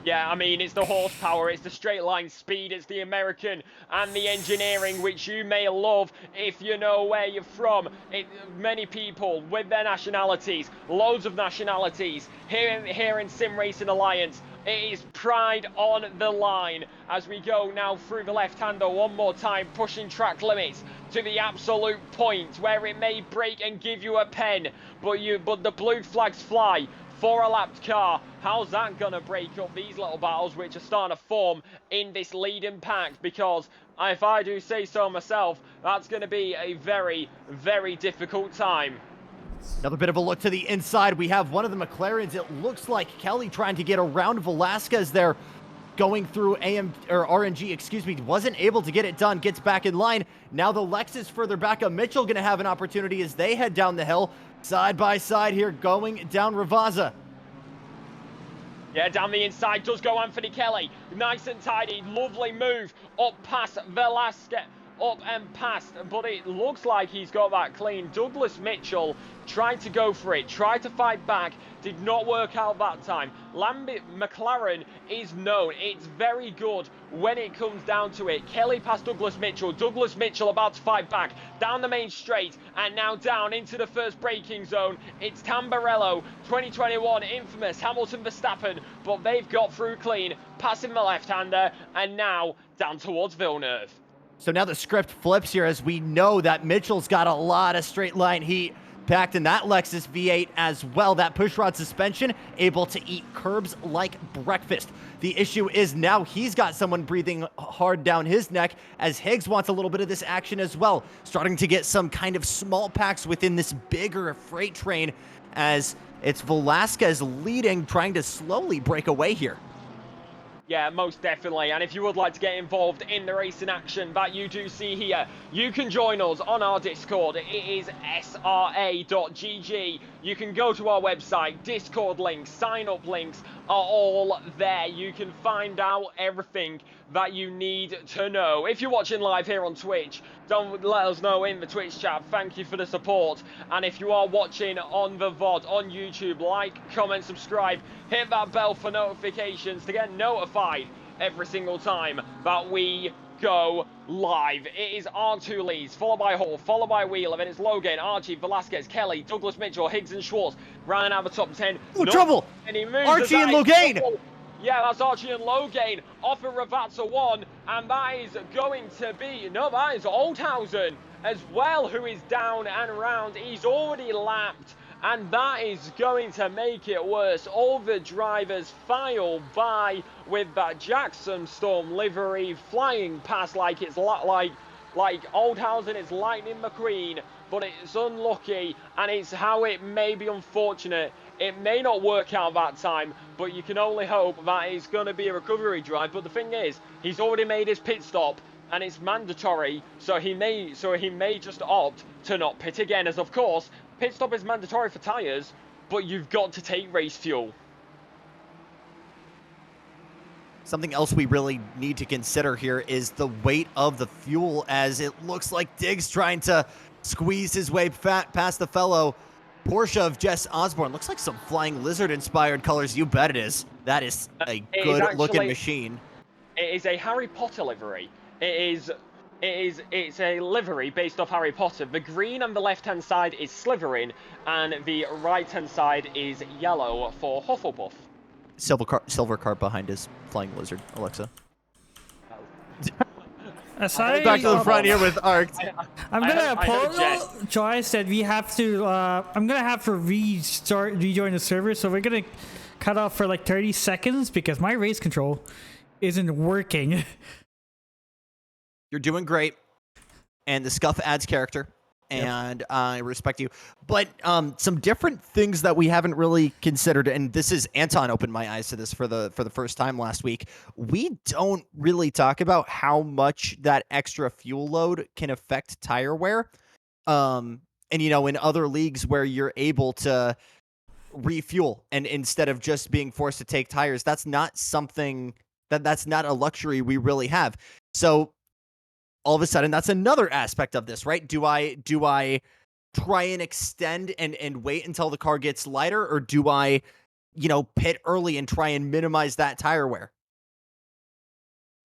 Yeah, I mean, it's the horsepower, it's the straight line speed, it's the American and the engineering, which you may love if you know where you're from. Many people with their nationalities, loads of nationalities, here in Sim Racing Alliance, it is pride on the line as we go now through the left-hander one more time, pushing track limits to the absolute point where it may break and give you a pen, but the blue flags fly for a lapped car. How's that gonna break up these little battles which are starting to form in this leading pack? Because if I do say so myself, that's gonna be a very, very difficult time. Another bit of a look to the inside. We have one of the McLarens. It looks like Kelly trying to get around Velasquez there, going through RNG, excuse me, wasn't able to get it done, gets back in line. Now the Lexus further back up. Mitchell going to have an opportunity as they head down the hill, side by side here, going down Rivazza. Yeah, down the inside does go Anthony Kelly. Nice and tidy, lovely move up past Velasquez. Up and past, but it looks like he's got that clean. Douglas Mitchell tried to go for it, tried to fight back, did not work out that time. McLaren is known, it's very good when it comes down to it. Kelly past Douglas Mitchell about to fight back down the main straight and now down into the first braking zone. It's Tamburello, 2021 infamous Hamilton Verstappen, but they've got through clean, passing the left-hander and now down towards Villeneuve. So now the script flips here as we know that Mitchell's got a lot of straight line heat packed in that Lexus V8 as well. That pushrod suspension able to eat curbs like breakfast. The issue is now he's got someone breathing hard down his neck as Higgs wants a little bit of this action as well. Starting to get some kind of small packs within this bigger freight train as it's Velasquez leading, trying to slowly break away here. Yeah, most definitely. And if you would like to get involved in the racing action that you do see here, you can join us on our Discord. It is sra.gg. You can go to our website. Discord links, sign-up links are all there. You can find out everything that you need to know. If you're watching live here on Twitch, don't let us know in the Twitch chat. Thank you for the support. And if you are watching on the VOD on YouTube, like, comment, subscribe, hit that bell for notifications to get notified every single time that we go live. It is R2 leads, followed by Hall, followed by Wheeler, then it's Logan, Archie, Velasquez, Kelly, Douglas Mitchell, Higgs and Schwartz, rounding out the top 10. Oh, trouble! Archie and Logan! Yeah, that's Archie and Logan off of Ravazza 1, and that is going to be, no, that is Oldhausen as well, who is down and round. He's already lapped, and that is going to make it worse. All the drivers file by with that Jackson Storm livery flying past like it's like Oldhausen is Lightning McQueen, but it's unlucky, and it's how it may be unfortunate. It may not work out that time, but you can only hope that it's going to be a recovery drive. But the thing is, he's already made his pit stop, and it's mandatory, so he may just opt to not pit again, as of course, pit stop is mandatory for tyres, but you've got to take race fuel. Something else we really need to consider here is the weight of the fuel, as it looks like Diggs trying to squeeze his way past the fellow Porsche of Jess Osborne. Looks like some Flying Lizard-inspired colors. You bet it is. That is a good-looking machine. It is a Harry Potter livery. It's a livery based off Harry Potter. The green on the left-hand side is Slytherin, and the right-hand side is yellow for Hufflepuff. Silver cart behind his Flying Lizard, Alexa. Back to the front here with Arc. I'm gonna apologize that we have to. I'm gonna have to rejoin the server, so we're gonna cut off for like 30 seconds because my race control isn't working. You're doing great, and the Scuff adds character, and I respect you. But some different things that we haven't really considered, and this is Anton opened my eyes to this for the first time last week. We don't really talk about how much that extra fuel load can affect tire wear. And you know, in other leagues where you're able to refuel and instead of just being forced to take tires, that's not something that's not a luxury we really have. So all of a sudden, that's another aspect of this, right? Do I try and extend and wait until the car gets lighter, or do I, pit early and try and minimize that tire wear?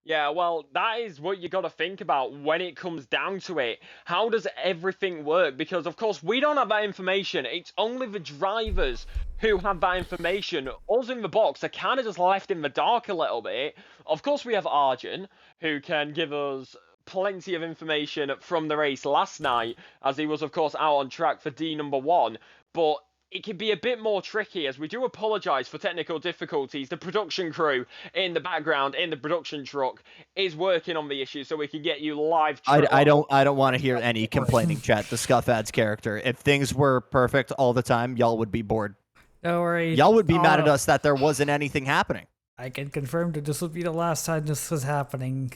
Yeah, well, that is what you got to think about when it comes down to it. How does everything work? Because, of course, we don't have that information. It's only the drivers who have that information. Us in the box are kind of just left in the dark a little bit. Of course, we have Arjun, who can give us plenty of information from the race last night, as he was, of course, out on track for D number 1. But it can be a bit more tricky, as we do apologise for technical difficulties. The production crew in the background, in the production truck, is working on the issue so we can get you live. I don't want to hear any complaining, chat. The Scuff adds character. If things were perfect all the time, y'all would be bored. Don't worry. Y'all would be mad at us that there wasn't anything happening. I can confirm that this will be the last time this was happening.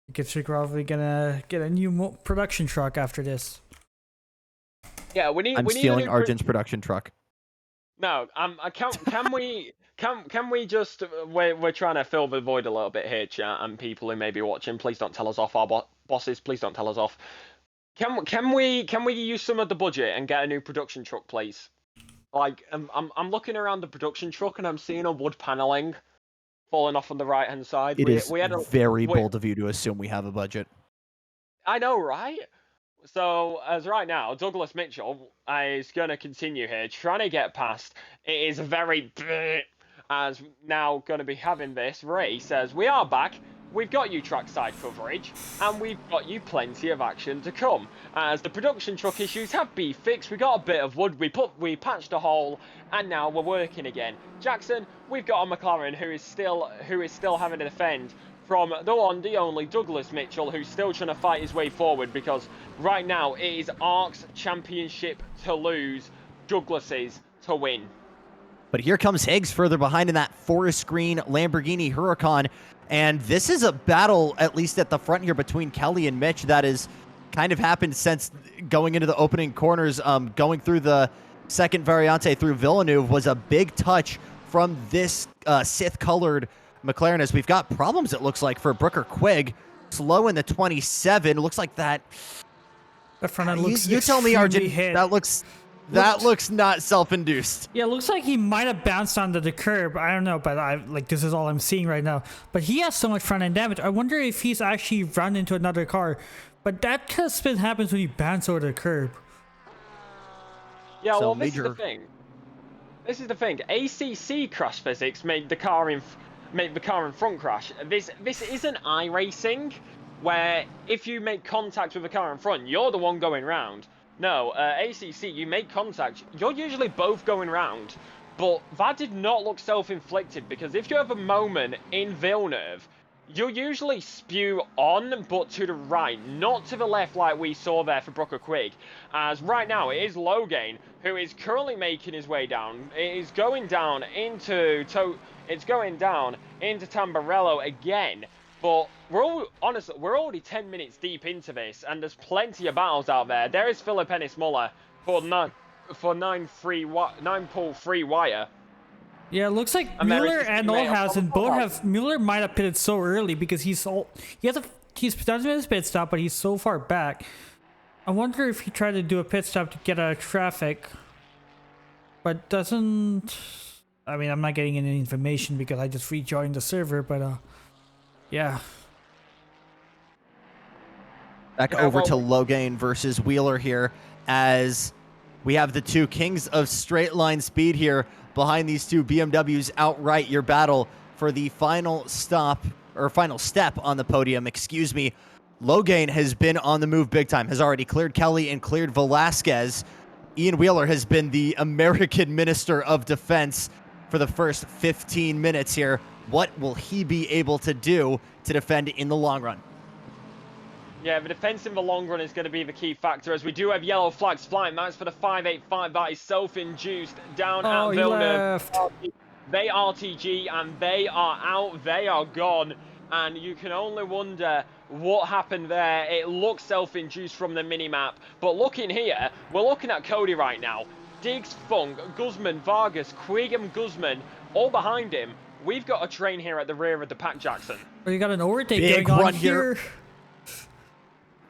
Because we're probably gonna get a new production truck after this. Yeah, we need. I'm stealing Arjun's production truck. No, can we just? We're trying to fill the void a little bit here, chat, and people who may be watching. Please don't tell us off, our bosses. Please don't tell us off. Can we use some of the budget and get a new production truck, please? Like, I'm looking around the production truck and I'm seeing a wood paneling falling off on the right hand side. It is very bold of you to assume we have a budget. I know, right? So, as right now, Douglas Mitchell is going to continue here, trying to get past. It is very as now going to be having this race as we are back we've got you trackside coverage, and we've got you plenty of action to come. As the production truck issues have been fixed, we got a bit of wood, we patched a hole, and now we're working again. Jackson, we've got a McLaren who is still having to defend from the one, the only Douglas Mitchell, who's still trying to fight his way forward, because right now it is ARC's championship to lose, Douglas's to win. But here comes Higgs further behind in that forest green Lamborghini Huracan. And this is a battle, at least at the front here, between Kelly and Mitch that has kind of happened since going into the opening corners. Going through the second Variante through Villeneuve was a big touch from this Sith-colored McLaren, as we've got problems, it looks like, for Brooker Quigg. Slow in the 27. Looks like that. The front end looks you tell me, Arjun, hit. that looks not self-induced. Yeah, it looks like he might have bounced onto the curb. I don't know, but this is all I'm seeing right now. But he has so much front end damage. I wonder if he's actually run into another car. But that kind of spin happens when you bounce over the curb. Yeah, So well, this is the thing. This is the thing. ACC crash physics made the car in front crash. This isn't iRacing, where if you make contact with the car in front, you're the one going round. No, ACC, you make contact, you're usually both going round. But that did not look self-inflicted, because if you have a moment in Villeneuve, you usually spew on, but to the right, not to the left like we saw there for Brooker Quigg. As right now, it is Logan who is currently making his way down. It is going down into Tamburello again. But we're already 10 minutes deep into this, and there's plenty of battles out there. There is Philip Ennis Muller for 9-pull free wire. Yeah, it looks like Mueller and Oldhausen both have. Mueller might have pitted so early because he's done his pit stop, but he's so far back. I wonder if he tried to do a pit stop to get out of traffic, but doesn't. I mean, I'm not getting any information because I just rejoined the server, but yeah. Back over to Logan versus Wheeler here, as we have the two kings of straight line speed here behind these two BMWs outright. Your battle for the final step on the podium, excuse me. Logan has been on the move big time, has already cleared Kelly and cleared Velasquez. Ian Wheeler has been the American Minister of Defense for the first 15 minutes here. What will he be able to do to defend in the long run? Yeah, the defense in the long run is going to be the key factor, as we do have yellow flags flying. That's for the 585. That is self-induced down at Villeneuve. They RTG and they are out. They are gone. And you can only wonder what happened there. It looks self-induced from the minimap. But looking here, we're looking at Cody right now. Diggs, Funk, Guzman, Vargas, Quigg and Guzman all behind him. We've got a train here at the rear of the pack, Jackson. You got an overtake Big going on run here.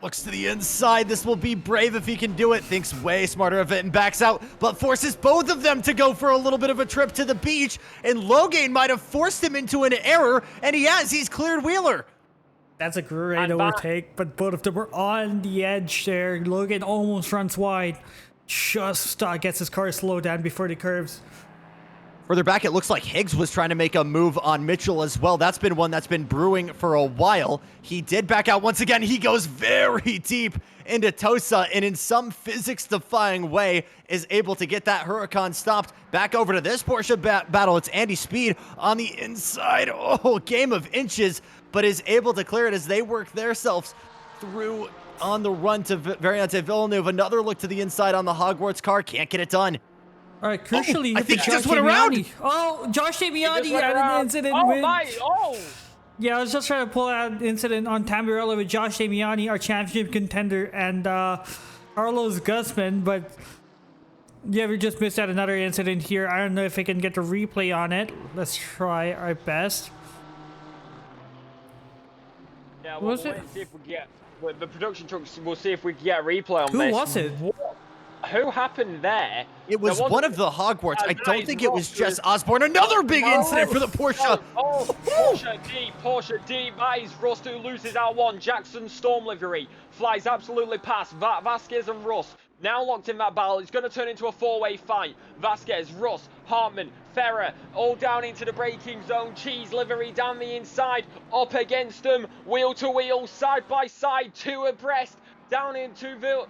Looks to the inside. This will be brave if he can do it. Thinks way smarter of it and backs out, but forces both of them to go for a little bit of a trip to the beach. And Logan might have forced him into an error, and he has. He's cleared Wheeler. That's a great overtake, but both of them were on the edge there. Logan almost runs wide. Just gets his car slowed down before the curves. Further back, it looks like Higgs was trying to make a move on Mitchell as well. That's been one that's been brewing for a while. He did back out once again. He goes very deep into Tosa, and in some physics-defying way is able to get that Huracan stopped. Back over to this Porsche battle. It's Andy Speed on the inside. Oh, game of inches, but is able to clear it as they work themselves through on the run to Variante Villeneuve. Another look to the inside on the Hogwarts car. Can't get it done. All right, crucially, I think he just went around. Oh, Josh Damiani had an incident with... Yeah, I was just trying to pull out an incident on Tamburello with Josh Damiani, our championship contender, and Carlos Guzman, but yeah, we just missed out another incident here. I don't know if I can get the replay on it. Let's try our best. Yeah, we'll see if we get... With the production trucks, we'll see if we can get a replay on this. Who was it? Who happened there? It was one of the Hogwarts. I don't think it was Jess Osborne. Another big incident for the Porsche. Porsche D. That is Rust who loses out one. Jackson Storm livery flies absolutely past Vasquez and Russ. now locked in that battle. It's going to turn into a four-way fight. Vasquez, Russ, Hartman, Ferrer, all down into the braking zone. Cheese livery down the inside, up against them, wheel to wheel, side by side, two abreast. Down into the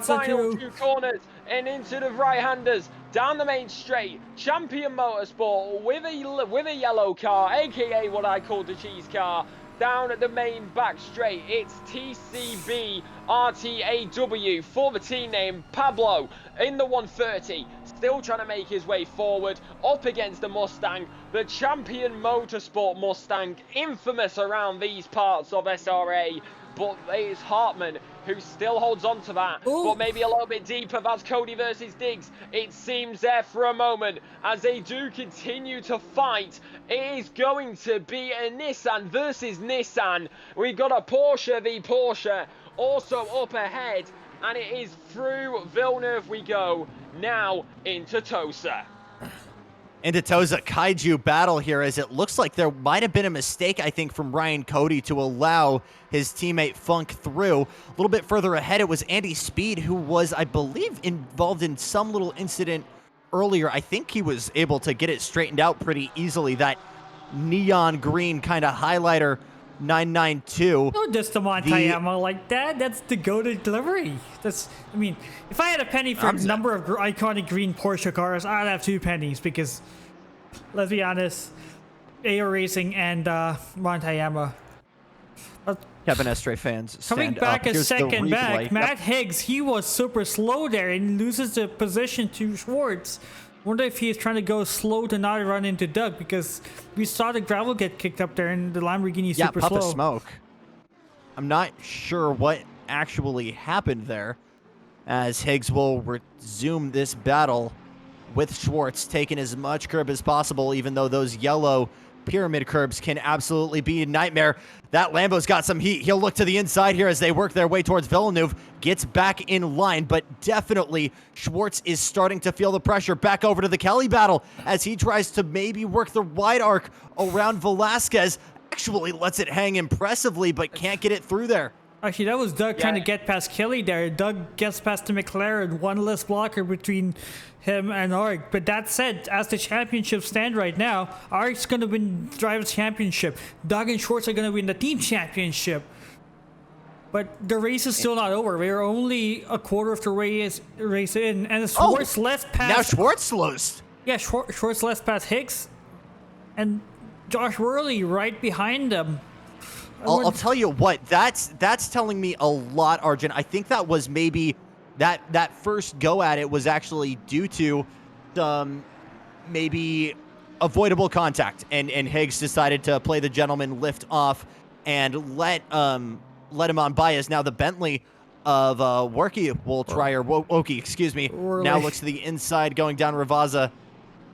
final two corners and into the right-handers. Down the main straight, Champion Motorsport with a yellow car, aka what I call the cheese car. Down at the main back straight, it's TCB RTAW for the team name. Pablo in the 130, still trying to make his way forward, up against the Mustang, the Champion Motorsport Mustang, infamous around these parts of SRA. But it's Hartman who still holds on to that. Ooh. But maybe a little bit deeper. That's Cody versus Diggs. It seems there for a moment as they do continue to fight. It is going to be a Nissan versus Nissan. We've got a Porsche v Porsche also up ahead. And it is through Villeneuve we go. Now into Tosa. Into Tosa Kaiju battle here, as it looks like there might have been a mistake, I think, from Ryan Cody to allow his teammate Funk through. A little bit further ahead, it was Andy Speed, who was, I believe, involved in some little incident earlier. I think he was able to get it straightened out pretty easily. That neon green kind of highlighter 992. Don't diss the Montayama like that. That's the go-to delivery. That's, I mean, if I had a penny for a number of iconic green Porsche cars, I'd have 2 pennies because, let's be honest, AO Racing and Montayama. Kevin Estre fans, coming back a second back, Matt Higgs, he was super slow there and loses the position to Schwartz. Wonder if he is trying to go slow to not run into Doug, because we saw the gravel get kicked up there and the Lamborghini super slow. Yeah, puff of smoke. I'm not sure what actually happened there, as Higgs will resume this battle with Schwartz, taking as much curb as possible, even though those yellow pyramid curbs can absolutely be a nightmare. That Lambo's got some heat. He'll look to the inside here as they work their way towards Villeneuve. Gets back in line, but definitely Schwartz is starting to feel the pressure. Back over to the Kelly battle as he tries to maybe work the wide arc around Velasquez. Actually lets it hang impressively, but can't get it through there. Actually, that was Doug trying to get past Kelly there. Doug gets past the McLaren, one less blocker between him and Ark. But that said, as the championships stand right now, Ark's going to win Drivers' Championship. Doug and Schwartz are going to win the Team Championship. But the race is still not over. We're only a quarter of the race in. And Schwartz left past... Now Schwartz slows. Yeah, Schwartz left past Hicks. And Josh Worley right behind them. I'll tell you what, that's telling me a lot, Arjun. I think that was maybe that first go at it was actually due to maybe avoidable contact, and Higgs decided to play the gentleman, lift off, and let him on by. As now the Bentley of Woki will try, or Woki, excuse me, now looks to the inside, going down Ravaza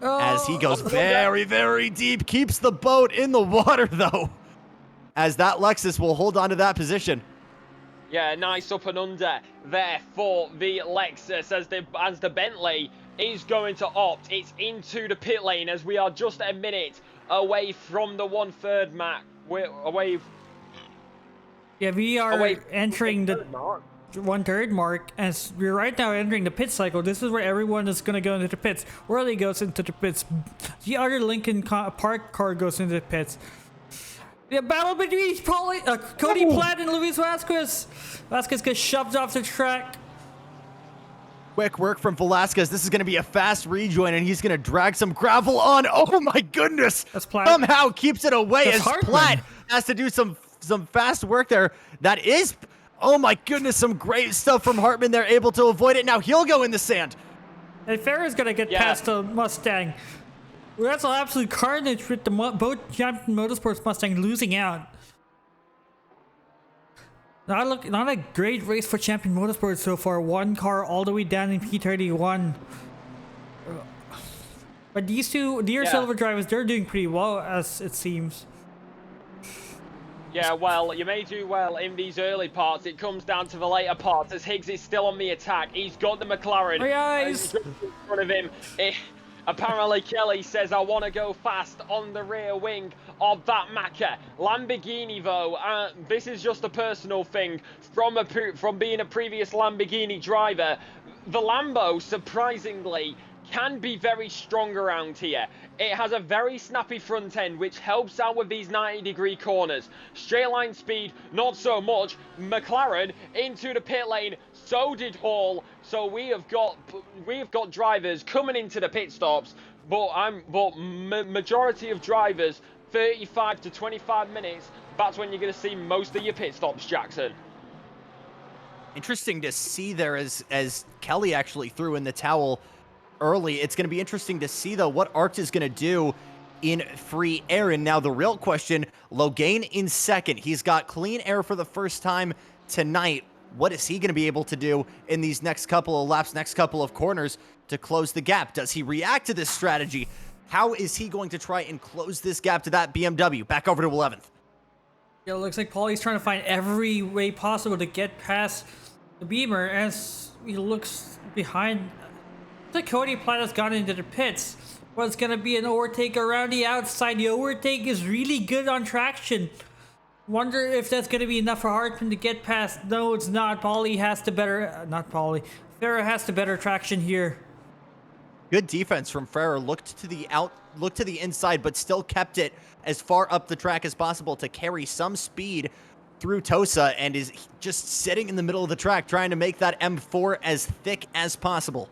as he goes very, very deep, keeps the boat in the water though, as that Lexus will hold on to that position. Yeah, nice up and under there for the Lexus as the Bentley is going to opt. It's into the pit lane as we are just a minute away from the 1/3 mark. We're away. Yeah, we are entering the 1/3 mark as we're right now entering the pit cycle. This is where everyone is going to go into the pits. Worley goes into the pits. The other Lincoln Park car goes into the pits. The battle between Cody Platt and Luis Vasquez. Vasquez gets shoved off the track. Quick work from Velasquez. This is going to be a fast rejoin, and he's going to drag some gravel on. Oh my goodness! That's Platt. Somehow keeps it away. That's as Hartman. Platt has to do some fast work there. That is, oh my goodness, some great stuff from Hartman. They're able to avoid it. Now he'll go in the sand. And Farrah's going to get past the Mustang. That's an absolute carnage with both Champion Motorsports Mustang losing out. Not a great race for Champion Motorsports so far. One car all the way down in P31. But these two, dear silver drivers, they're doing pretty well, as it seems. Yeah, well, you may do well in these early parts. It comes down to the later parts as Higgs is still on the attack. He's got the McLaren. Oh, yeah, he's in front of him. Apparently, Kelly says, I want to go fast on the rear wing of that Macca. Lamborghini, though, this is just a personal thing from being a previous Lamborghini driver. The Lambo, surprisingly, can be very strong around here. It has a very snappy front end, which helps out with these 90-degree corners. Straight line speed, not so much. McLaren into the pit lane, so did Hall. So we have got drivers coming into the pit stops, but majority of drivers 35 to 25 minutes. That's when you're going to see most of your pit stops, Jackson. Interesting to see there as Kelly actually threw in the towel early. It's going to be interesting to see, though, what Arct is going to do in free air. And now the real question, Logain in second. He's got clean air for the first time tonight. What is he going to be able to do in these next couple of laps, next couple of corners to close the gap? Does he react to this strategy? How is he going to try and close this gap to that BMW? Back over to 11th. Yeah, it looks like Paulie's trying to find every way possible to get past the Beamer as he looks behind. The Cody Platt has gone into the pits. Well, it's going to be an overtake around the outside. The overtake is really good on traction. Wonder if that's going to be enough for Hartman to get past. No, it's not. Paulie has the better... not Paulie. Farah has the better traction here. Good defense from Ferrer. Looked to the inside, but still kept it as far up the track as possible to carry some speed through Tosa, and is just sitting in the middle of the track trying to make that M4 as thick as possible.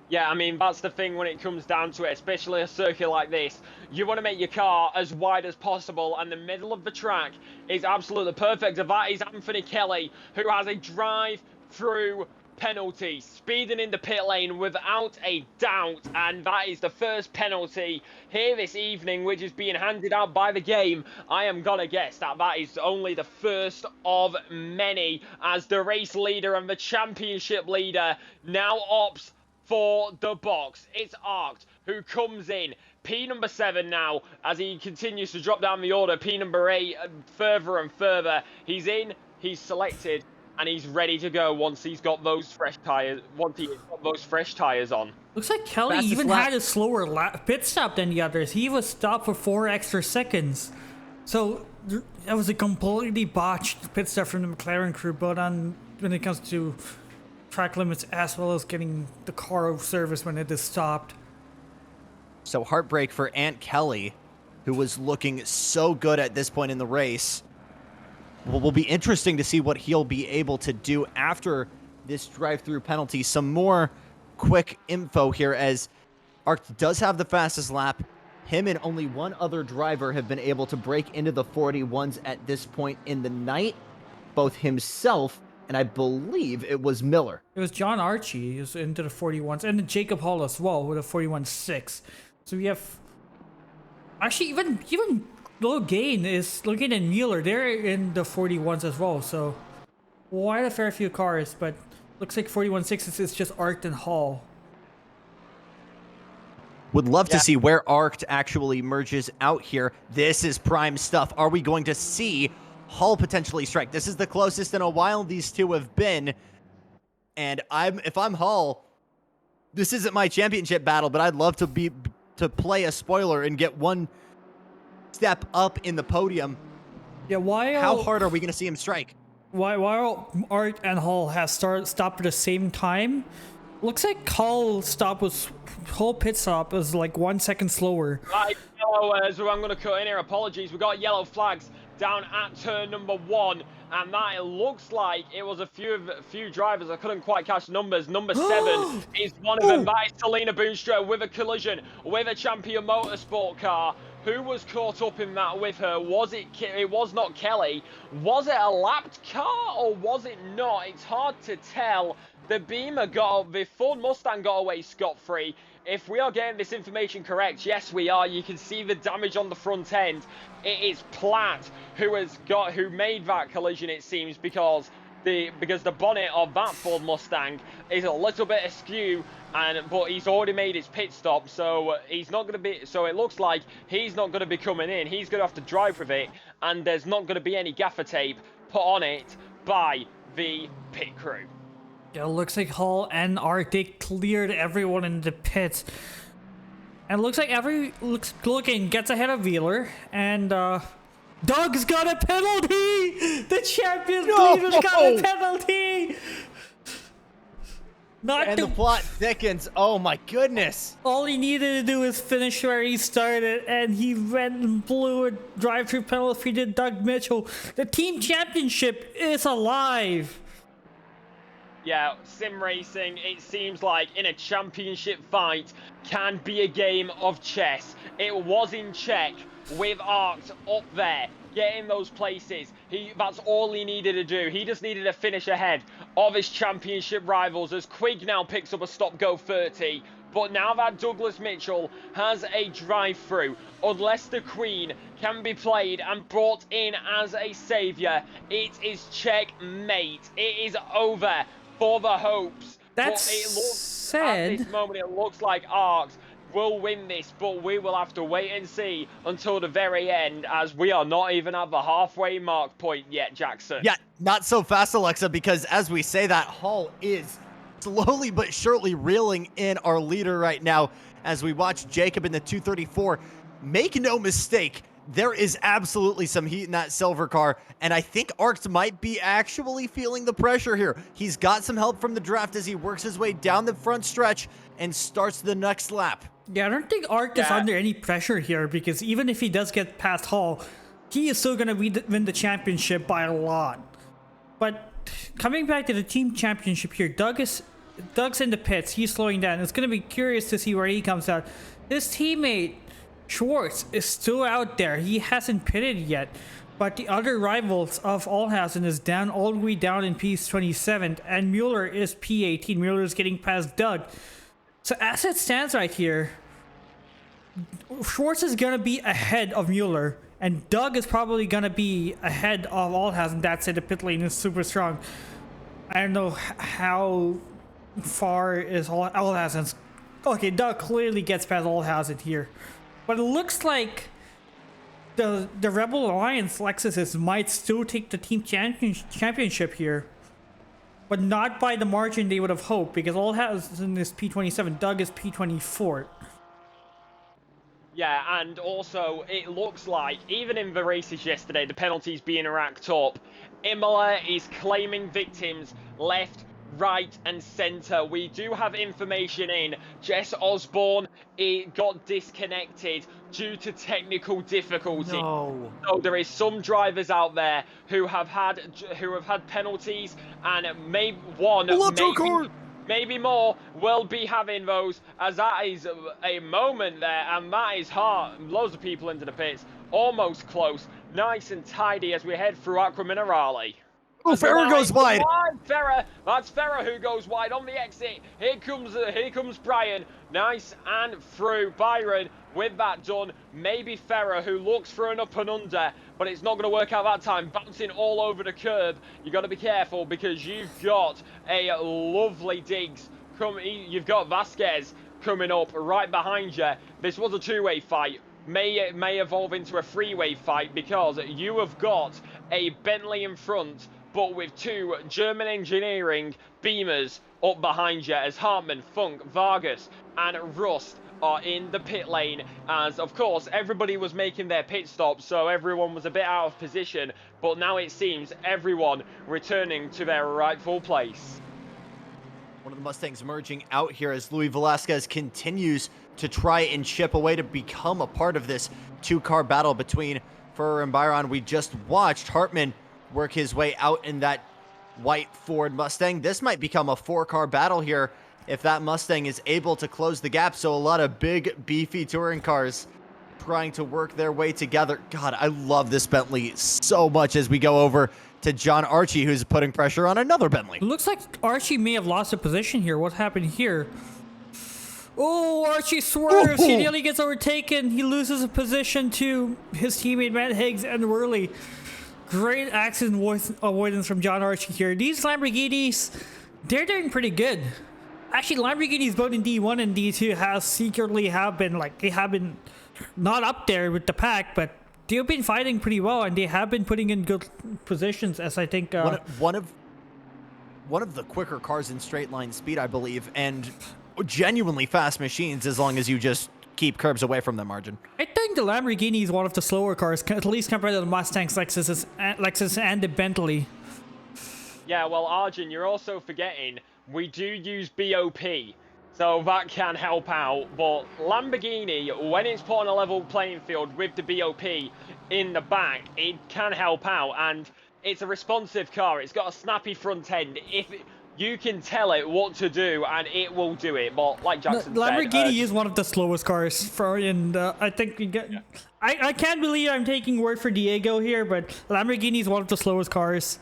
Yeah, I mean, that's the thing when it comes down to it, especially a circuit like this. You want to make your car as wide as possible, and the middle of the track is absolutely perfect. That is Anthony Kelly, who has a drive-through penalty, speeding in the pit lane without a doubt, and that is the first penalty here this evening, which is being handed out by the game. I am gonna guess that that is only the first of many, as the race leader and the championship leader now opts for the box. It's Arct who comes in. P number 7 now, as he continues to drop down the order. P number 8 further and further. He's in, he's selected, and he's ready to go once he's got those fresh tires. Once he's got those fresh tires on. Looks like Kelly even had a slower pit stop than the others. He was stopped for 4 extra seconds. So that was a completely botched pit stop from the McLaren crew, but when it comes to track limits as well as getting the car service when it is stopped. So heartbreak for Ant Kelly, who was looking so good at this point in the race. Well, will be interesting to see what he'll be able to do after this drive-through penalty. Some more quick info here, as Arct does have the fastest lap. Him and only one other driver have been able to break into the 41s at this point in the night. Both himself and I believe it was Miller. It was John Archie. He was into the 41s, and then Jacob Hall as well with a 41.6. So we have actually even Logain and Mueller. They're in the 41s as well. So quite a fair few cars, but looks like 41.6 is just Arct and Hall. Would love to see where Arct actually merges out here. This is prime stuff. Are we going to see Hall potentially strike? This is the closest in a while these two have been. And if I'm Hall, this isn't my championship battle, but I'd love to play a spoiler and get one step up in the podium. Yeah, how hard are we going to see him strike? While Arct and Hall have stopped at the same time, looks like Hall pit stop was like 1 second slower. Right, yellow, so I'm going to cut in here. Apologies. We got yellow flags down at turn number 1, and that it looks like it was a few drivers. I couldn't quite catch the numbers. Number 7 is one of them. That is Selena Boonstra with a collision with a Champion Motorsport car. Who was caught up in that with her? It was not Kelly. Was it a lapped car or was it not? It's hard to tell. The Ford Mustang got away scot-free. If we are getting this information correct, yes we are. You can see the damage on the front end. It is Platt who made that collision, it seems, because the bonnet of that Ford Mustang is a little bit askew, but he's already made his pit stop, so he's not going to be. So it looks like he's not going to be coming in. He's going to have to drive with it, and there's not going to be any gaffer tape put on it by the pit crew. Yeah, it looks like Hall and Arct, they cleared everyone in the pits. And it looks like looking gets ahead of Wheeler, and Doug's got a penalty. The champions leader's got a penalty. And the plot thickens. Oh my goodness. All he needed to do is finish where he started, and he went and blew a drive-through penalty to Doug Mitchell. The team championship is alive. Yeah, sim racing, it seems like in a championship fight can be a game of chess. It was in check with Arct up there, getting those places. That's all he needed to do. He just needed to finish ahead of his championship rivals as Quig now picks up a stop-go 30. But now that Douglas Mitchell has a drive-through, unless the Queen can be played and brought in as a saviour, it is checkmate. It is over for the hopes. That but it looks, said, at this moment, it looks like Arcs will win this, but we will have to wait and see until the very end, as we are not even at the halfway mark point yet, Jackson. Yeah, not so fast, Alexa, because as we say that, Hall is slowly but surely reeling in our leader right now as we watch Jacob in the 234. Make no mistake, there is absolutely some heat in that silver car, and I think Arcs might be actually feeling the pressure here. He's got some help from the draft as he works his way down the front stretch and starts the next lap. Yeah, I don't think Arc is under any pressure here, because even if he does get past Hall, he is still going to win the championship by a lot. But coming back to the team championship here, Doug's in the pits. He's slowing down. It's going to be curious to see where he comes out. His teammate Schwartz is still out there. He hasn't pitted yet. But the other rivals of Alhausen is down all the way down in P27, and Mueller is P18. Mueller is getting past Doug. So as it stands right here, Schwartz is going to be ahead of Mueller, and Doug is probably going to be ahead of Alhausen. That's it, the pit lane is super strong. I don't know how far is Alhausen's. Okay, Doug clearly gets past Alhausen here. But it looks like the Rebel Alliance Lexuses might still take the team championship here. But not by the margin they would have hoped, because Alhausen is P27, Doug is P24. Yeah, and also it looks like, even in the races yesterday, the penalties being racked up, Imola is claiming victims left, right and centre. We do have information in. Jess Osborne, it got disconnected due to technical difficulty. No. So there is some drivers out there who have had penalties, and maybe one, maybe more will be having those, as that is a moment there, and that is hard. Loads of people into the pits, almost close, nice and tidy as we head through Aqua Minerale. Oh, Ferrer goes wide. That's Ferrer who goes wide on the exit. Here comes Brian. Nice and through. Byron with that done. Maybe Ferrer who looks for an up and under, but it's not going to work out that time. Bouncing all over the curb. You got to be careful because you've got a lovely digs. You've got Vasquez coming up right behind you. This was a two-way fight. May evolve into a three-way fight because you have got a Bentley in front, but with two German engineering Beamers up behind you as Hartmann, Funk, Vargas and Rust are in the pit lane, as of course everybody was making their pit stops, so everyone was a bit out of position, but now it seems everyone returning to their rightful place. One of the Mustangs merging out here as Luis Velasquez continues to try and chip away to become a part of this two-car battle between Ferrer and Byron. We just watched Hartmann work his way out in that white Ford Mustang. This might become a four-car battle here if that Mustang is able to close the gap. So a lot of big, beefy touring cars trying to work their way together. God, I love this Bentley so much as we go over to John Archie, who's putting pressure on another Bentley. It looks like Archie may have lost a position here. What happened here? Oh, Archie swerves. He nearly gets overtaken. He loses a position to his teammate Matt Higgs and Worley. Great accident avoidance from John Archie here. These Lamborghinis, they're doing pretty good. Actually, Lamborghinis both in D1 and D2 have been not up there with the pack, but they've been fighting pretty well, and they have been putting in good positions, as I think one of the quicker cars in straight line speed, I believe, and genuinely fast machines as long as you just keep curbs away from them, Arjun. I think the Lamborghini is one of the slower cars, at least compared to the Mustangs, Lexus, and the Bentley. Yeah, well, Arjun, you're also forgetting we do use BOP, so that can help out. But Lamborghini, when it's put on a level playing field with the BOP in the back, it can help out, and it's a responsive car. It's got a snappy front end. You can tell it what to do, and it will do it. But like Jackson said, Lamborghini is one of the slowest cars, and I think we get. Yeah. I can't believe I'm taking word for Diego here, but Lamborghini is one of the slowest cars.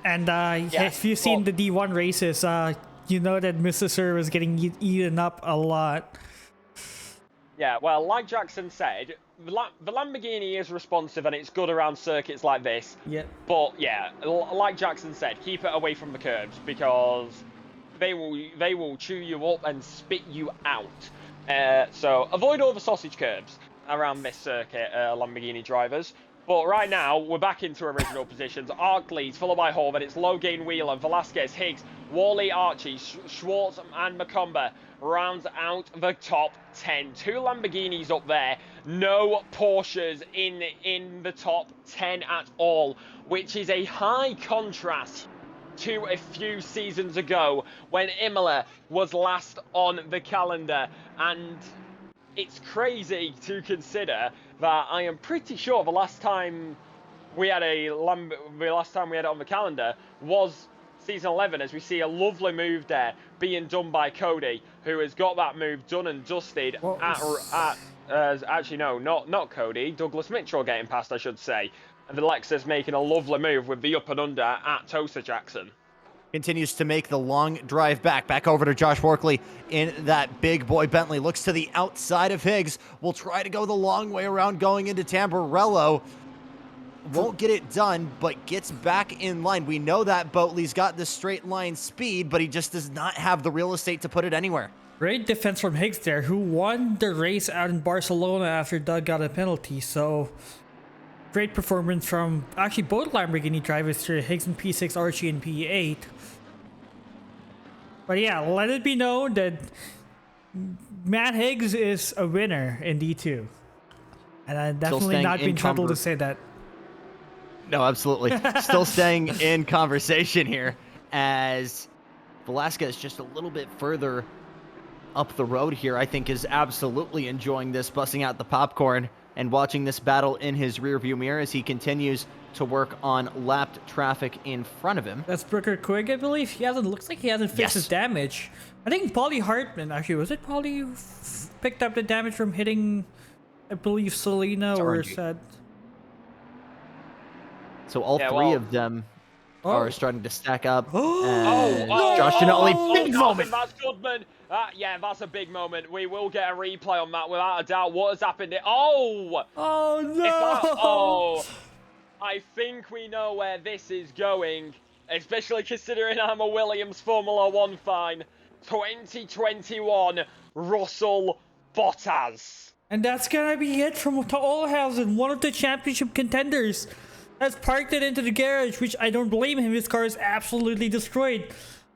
And if you've seen the D1 races, you know that Mr. Sir was getting eaten up a lot. Yeah, well, like Jackson said, the Lamborghini is responsive and it's good around circuits like this. Yeah. But yeah, like Jackson said, keep it away from the curbs because they will chew you up and spit you out. So avoid all the sausage curbs around this circuit, Lamborghini drivers. But right now, we're back into original positions. Arc leads, followed by Hall, then it's Logain, Wheeler, Velasquez, Higgs, Worley, Archie, Schwartz, and Macomber rounds out the top 10. 2 Lamborghinis up there, no Porsches in the top 10 at all, which is a high contrast to a few seasons ago when Imola was last on the calendar. And it's crazy to consider that I am pretty sure the last time we had it on the calendar was season 11, as we see a lovely move there being done by Cody, who has got that move done and dusted actually no, not Cody, Douglas Mitchell getting past, I should say. And the Lexus making a lovely move with the up and under at Tosa Jackson. Continues to make the long drive back over to Josh Workley in that big boy Bentley. Looks to the outside of Higgs. Will try to go the long way around going into Tamburello. Won't get it done, but gets back in line. We know that Boatley's got the straight line speed, but he just does not have the real estate to put it anywhere. Great defense from Higgs there, who won the race out in Barcelona after Doug got a penalty. So great performance from actually both Lamborghini drivers here, Higgs in P6, Archie in P8. But yeah, let it be known that Matt Higgs is a winner in D2. And I'm definitely not being troubled to say that. No, absolutely. Still staying in conversation here as Velasquez just a little bit further up the road here, I think is absolutely enjoying this, busting out the popcorn and watching this battle in his rearview mirror as he continues to work on lapped traffic in front of him. That's Brooker Quigg, I believe. Looks like he hasn't fixed his damage. I think Paulie Hartman, actually, was it Paulie who picked up the damage from hitting, I believe, Selena or said? So all three of them are starting to stack up. Josh Ginelli, big moment. That's Goodman. Yeah, that's a big moment. We will get a replay on that without a doubt. What has happened? Oh no! I think we know where this is going, especially considering I'm a Williams Formula 1 fan. 2021 Russell Bottas. And that's gonna be it from Olhausen, one of the championship contenders. Has parked it into the garage, which I don't blame him. His car is absolutely destroyed.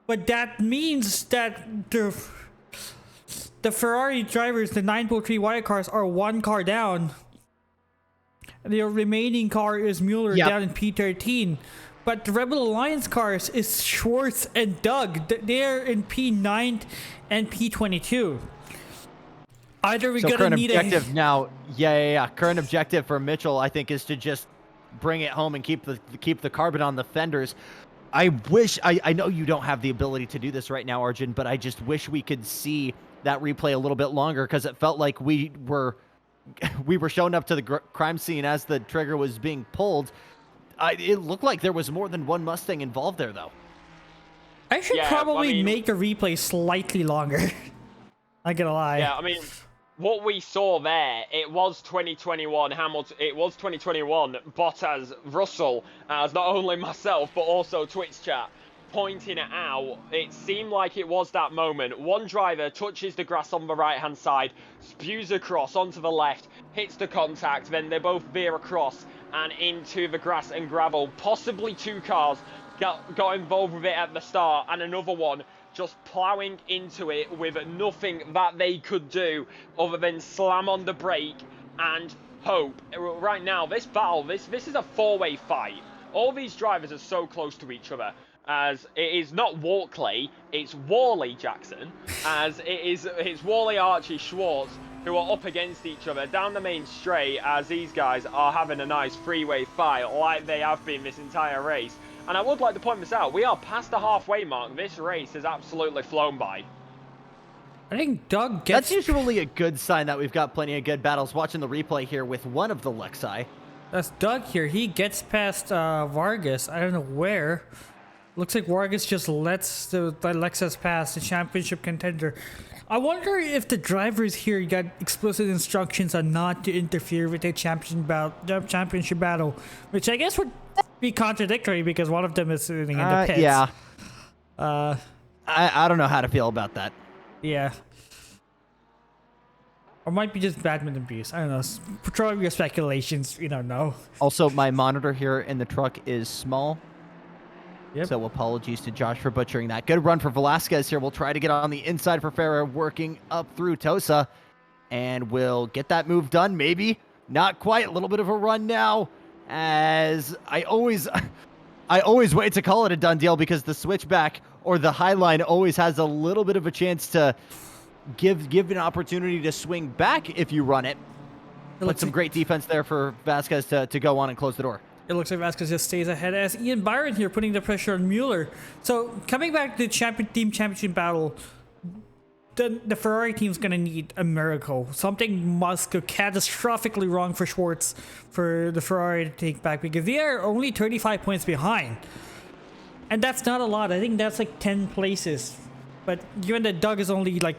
But that means that the Ferrari drivers, the 9.3 wire cars, are one car down. The remaining car is Mueller down in P13. But the Rebel Alliance cars is Schwartz and Doug. They're in P9 and P22. Either we're gonna need objective now. Current objective for Mitchell, I think, is to just bring it home and keep the carbon on the fenders. I wish I know you don't have the ability to do this right now, Arjun, but I just wish we could see that replay a little bit longer because it felt like we were showing up to the crime scene as the trigger was being pulled. It looked like there was more than one Mustang involved there, though. I should probably make the replay slightly longer. Not gonna lie. Yeah, I mean, what we saw there, it was 2021 Hamilton. It was 2021 Bottas, Russell, as not only myself but also Twitch chat pointing it out. It seemed like it was that moment. One driver touches the grass on the right hand side, spews across onto the left, hits the contact, then they both veer across and into the grass and gravel. Possibly two cars got involved with it at the start, and another one just ploughing into it with nothing that they could do other than slam on the brake and hope. Right now, this battle, this is a four-way fight. All these drivers are so close to each other, as it is not Walkley, it's Worley Jackson, as it's Worley, Archie, Schwartz, who are up against each other down the main straight, as these guys are having a nice three-way fight like they have been this entire race. And I would like to point this out, we are past the halfway mark. This race has absolutely flown by. I think Doug gets... That's usually a good sign that we've got plenty of good battles. Watching the replay here with one of the Lexi. That's Doug here. He gets past Vargas. I don't know where. Looks like Vargas just lets the Lexus pass, the championship contender. I wonder if the drivers here got explicit instructions on not to interfere with the championship battle, which I guess would be contradictory because one of them is sitting in the pits. Yeah. I don't know how to feel about that. Yeah. Or might be just badminton abuse. I don't know. Throw your speculations. We don't know. Also, my monitor here in the truck is small. Yep. So apologies to Josh for butchering that. Good run for Velasquez here. We'll try to get on the inside for Farah, working up through Tosa. And we'll get that move done, maybe. Not quite. A little bit of a run now. As I always wait to call it a done deal because the switchback or the high line always has a little bit of a chance to give an opportunity to swing back if you run it. But some great defense there for Vasquez to go on and close the door. It looks like Vasquez just stays ahead as Ian Byron here putting the pressure on Mueller. So coming back to the team championship battle, the Ferrari team's going to need a miracle. Something must go catastrophically wrong for Schwartz for the Ferrari to take back because they are only 35 points behind. And that's not a lot. I think that's like 10 places. But given that Doug is only like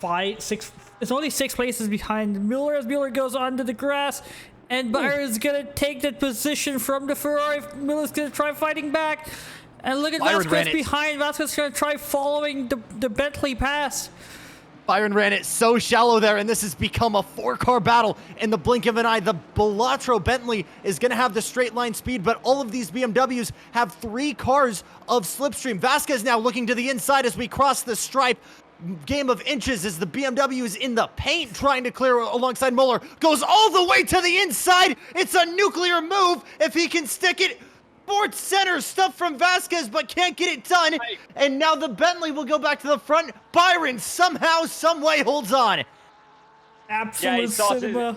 6, it's only 6 places behind Mueller as Mueller goes onto the grass. And Byron's going to take that position from the Ferrari. Miller's going to try fighting back. And look at Vasquez behind. Vasquez going to try following the Bentley pass. Byron ran it so shallow there, and this has become a 4-car battle in the blink of an eye. The Bellatro Bentley is going to have the straight line speed, but all of these BMWs have 3 cars of slipstream. Vasquez now looking to the inside as we cross the stripe. Game of inches as the BMW is in the paint trying to clear alongside Mueller. Goes all the way to the inside. It's a nuclear move if he can stick it. Fourth center stuff from Vasquez, but can't get it done. And now the Bentley will go back to the front. Byron somehow, some way holds on. Absolute cinema.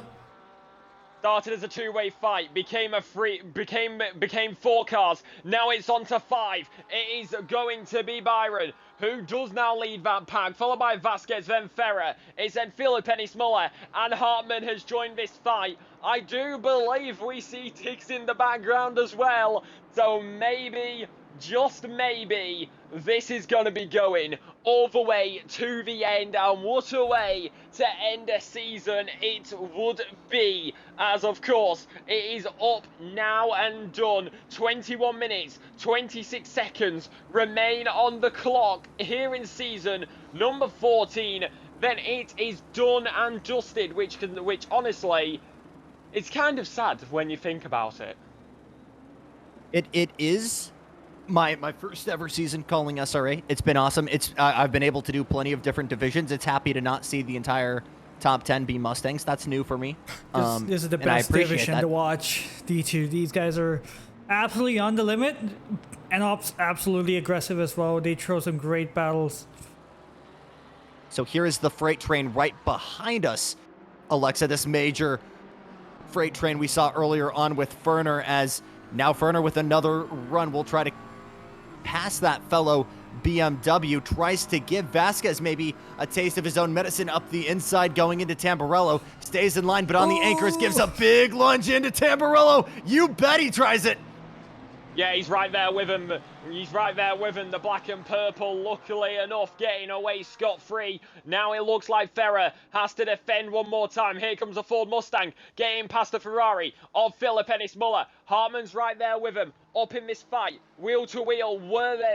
Started as a 2-way fight, became 4 cars. Now it's on to 5. It is going to be Byron, who does now lead that pack, followed by Vasquez, then Ferrer. It's then Philip Muller, and Hartman has joined this fight. I do believe we see Tiggs in the background as well. So maybe, just maybe, this is going to be going all the way to the end. And what a way to end a season it would be. As of course, it is up now and done. 21 minutes, 26 seconds remain on the clock here in season number 14. Then it is done and dusted, which honestly, it's kind of sad when you think about it. It is my first ever season calling SRA. It's been awesome. I've been able to do plenty of different divisions. It's happy to not see the entire top 10 be Mustangs. That's new for me. This is the best division to watch. D2. These guys are absolutely on the limit and absolutely aggressive as well. They throw some great battles. So here is the freight train right behind us. Alexa, this major freight train we saw earlier on with Ferner, as now Ferner with another run will try to pass that fellow BMW, tries to give Vasquez maybe a taste of his own medicine up the inside going into Tamburello. Stays in line, but on the anchors gives a big lunge into Tamburello. You bet he tries it. Yeah, he's right there with him. He's right there with him. The black and purple, luckily enough, getting away scot-free. Now it looks like Ferrer has to defend one more time. Here comes a Ford Mustang, getting past the Ferrari of Philip Muller. Hartman's right there with him, up in this fight. Wheel to wheel,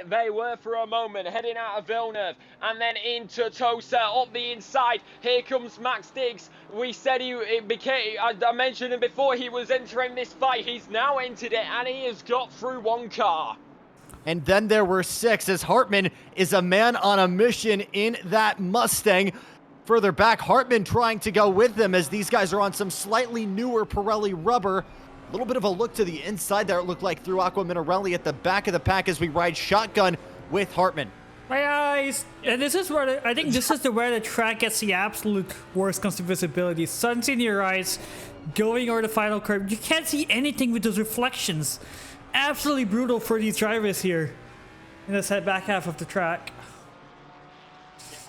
they were for a moment, heading out of Villeneuve. And then into Tosa, up the inside. Here comes Max Diggs. We said I mentioned him before, he was entering this fight. He's now entered it, and he has got through one car. And then there were 6 as Hartman is a man on a mission in that Mustang. Further back, Hartman trying to go with them as these guys are on some slightly newer Pirelli rubber. A little bit of a look to the inside there, it looked like, through Aqua Minerelli at the back of the pack as we ride shotgun with Hartman. My eyes! And this is where I think this is where the track gets the absolute worst comes to visibility. Sun's in your eyes, going over the final curve. You can't see anything with those reflections. Absolutely brutal for these drivers here in this back half of the track.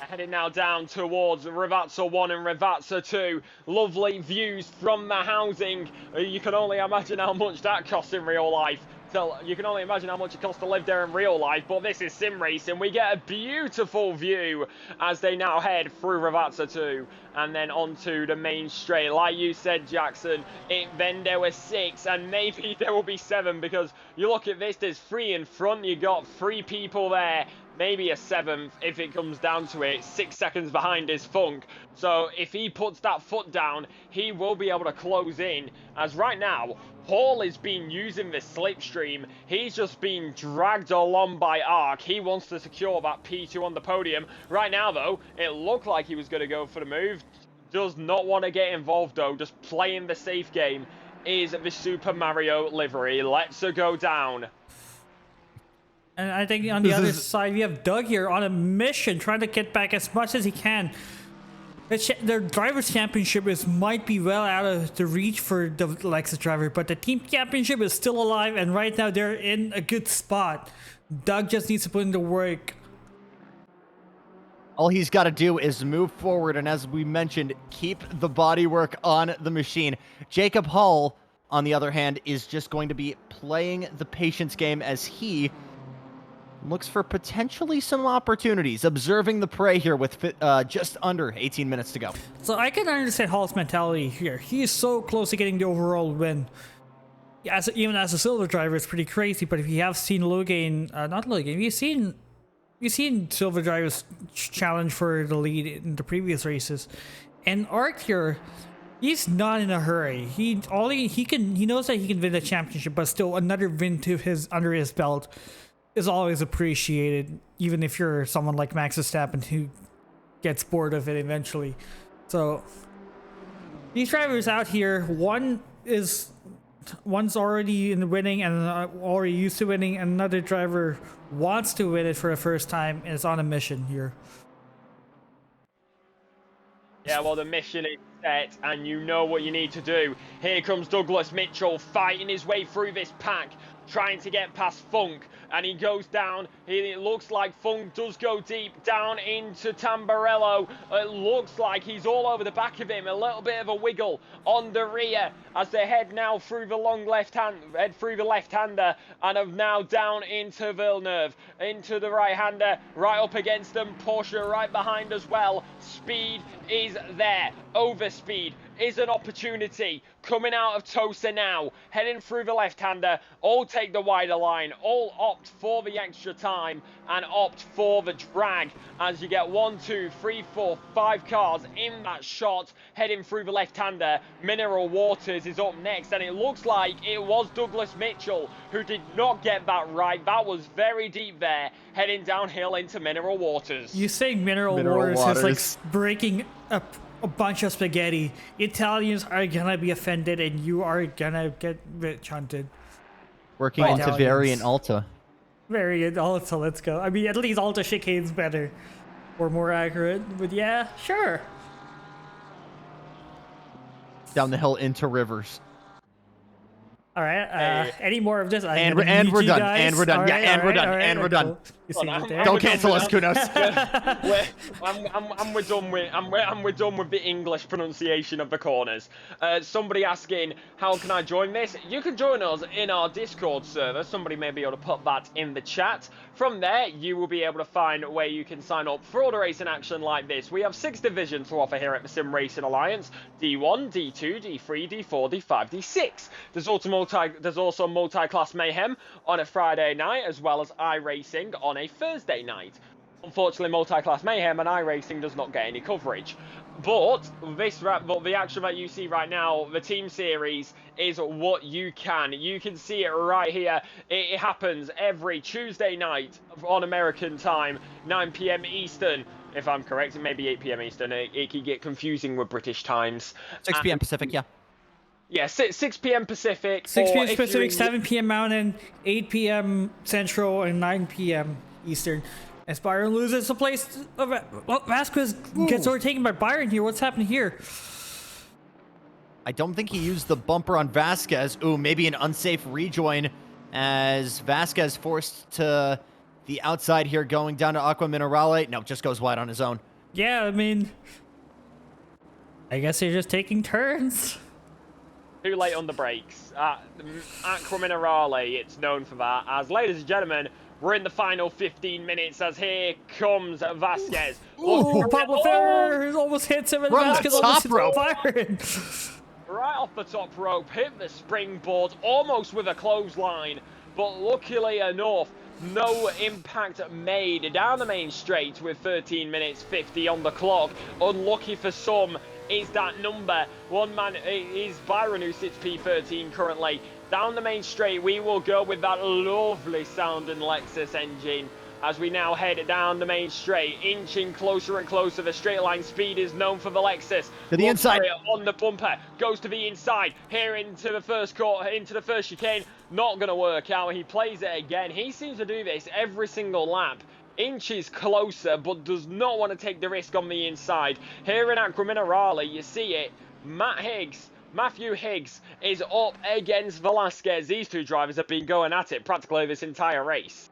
Heading now down towards Ravazza 1 and Ravazza 2. Lovely views from the housing. You can only imagine how much that costs in real life. So you can only imagine how much it costs to live there in real life, but this is sim racing. We get a beautiful view as they now head through Ravazza 2 and then onto the main straight. Like you said, Jackson, then there were 6 and maybe there will be 7 because you look at this, there's 3 in front, you got 3 people there. Maybe a 7th if it comes down to it. 6 seconds behind is Funk. So if he puts that foot down, he will be able to close in. As right now, Hall has been using this slipstream. He's just been dragged along by Ark. He wants to secure that P2 on the podium. Right now, though, it looked like he was going to go for the move. Does not want to get involved, though. Just playing the safe game is the Super Mario livery. Let's go down. And I think on the other side, we have Doug here on a mission, trying to get back as much as he can. Their Drivers' Championship might be well out of the reach for the Lexus driver, but the Team Championship is still alive, and right now they're in a good spot. Doug just needs to put in the work. All he's got to do is move forward, and as we mentioned, keep the bodywork on the machine. Jacob Hull, on the other hand, is just going to be playing the patience game as he looks for potentially some opportunities, observing the prey here with just under 18 minutes to go. So I can understand Hall's mentality here. He is so close to getting the overall win. Even as a silver driver, it's pretty crazy. But if you have seen Logan, not Logan, you've seen silver drivers challenge for the lead in the previous races, and Ark here, he's not in a hurry. He knows that he can win the championship, but still another win under his belt is always appreciated, even if you're someone like Max Verstappen who gets bored of it eventually. So these drivers out here, one's already in the winning and already used to winning, and another driver wants to win it for the first time and is on a mission here. Yeah, well, the mission is set, and you know what you need to do. Here comes Douglas Mitchell fighting his way through this pack, trying to get past Funk, and he goes down. It looks like Funk does go deep down into Tamburello. It looks like he's all over the back of him. A little bit of a wiggle on the rear as they head now through the left-hander, and have now down into Villeneuve, into the right-hander, right up against them. Porsche right behind as well. Speed is there. Overspeed is an opportunity coming out of Tosa now, heading through the left-hander. All take the wider line, all opt for the extra time and opt for the drag as you get 1, 2, 3, 4, 5 cars in that shot heading through the left-hander. Mineral Waters is up next, and it looks like it was Douglas Mitchell who did not get that right. That was very deep there, heading downhill into Mineral Waters. You saying Mineral Waters is like breaking up a bunch of spaghetti. Italians are gonna be offended and you are gonna get rich hunted. Working into Italians. Variant Alta. Variant Alta, let's go. I mean, at least Alta chicane's better. Or more accurate. But yeah, sure. Down the hill into Rivers. All right. Any more of this? And we're done. Guys. And we're done. Right, yeah, and we're done. right, and we're done. Cool. You see it there? Don't cancel us, Kunos. We're done with the English pronunciation of the corners. Somebody asking, how can I join this? You can join us in our Discord server. Somebody may be able to put that in the chat. From there, you will be able to find where you can sign up for all the racing action like this. We have 6 divisions to offer here at the Sim Racing Alliance: D1, D2, D3, D4, D5, D6. There's also multi-class mayhem on a Friday night, as well as iRacing on a Thursday night. Unfortunately, Multi-Class Mayhem and iRacing does not get any coverage. But the action that you see right now, the Team Series, is what you can. You can see it right here. It happens every Tuesday night on American time, 9 PM Eastern. If I'm correct, it may be 8 PM Eastern. It can get confusing with British times. 6 p.m. Pacific, yeah. Yeah, 6 PM Pacific. 6 p.m. Pacific, 7 p.m. Mountain, 8 p.m. Central, and 9 p.m. Eastern. As Byron loses the place, well, Vasquez gets overtaken by Byron here. What's happening here? I don't think he used the bumper on Vasquez. Ooh, maybe an unsafe rejoin as Vasquez forced to the outside here, going down to Aqua Minerale. No, just goes wide on his own. Yeah, I mean, I guess they're just taking turns. Too late on the brakes. Aqua Minerale, it's known for that. As ladies and gentlemen, we're in the final 15 minutes as here comes Vasquez. Ooh, Pablo Ferrer almost hits him and Vasquez almost hits Byron. Right off the top rope, hit the springboard, almost with a clothesline, but luckily enough, no impact made down the main straight with 13 minutes 50 on the clock. Unlucky for some is that number. One man is Byron, who sits P13 currently. Down the main straight, we will go with that lovely sounding Lexus engine as we now head down the main straight, inching closer and closer. The straight line speed is known for the Lexus. To the inside. On the bumper, goes to the inside, here into the first quarter, into the first chicane. Not going to work out. He plays it again. He seems to do this every single lap. Inches closer, but does not want to take the risk on the inside. Here in Aqua Minerale, you see it. Matthew Higgs is up against Velasquez. These two drivers have been going at it practically this entire race.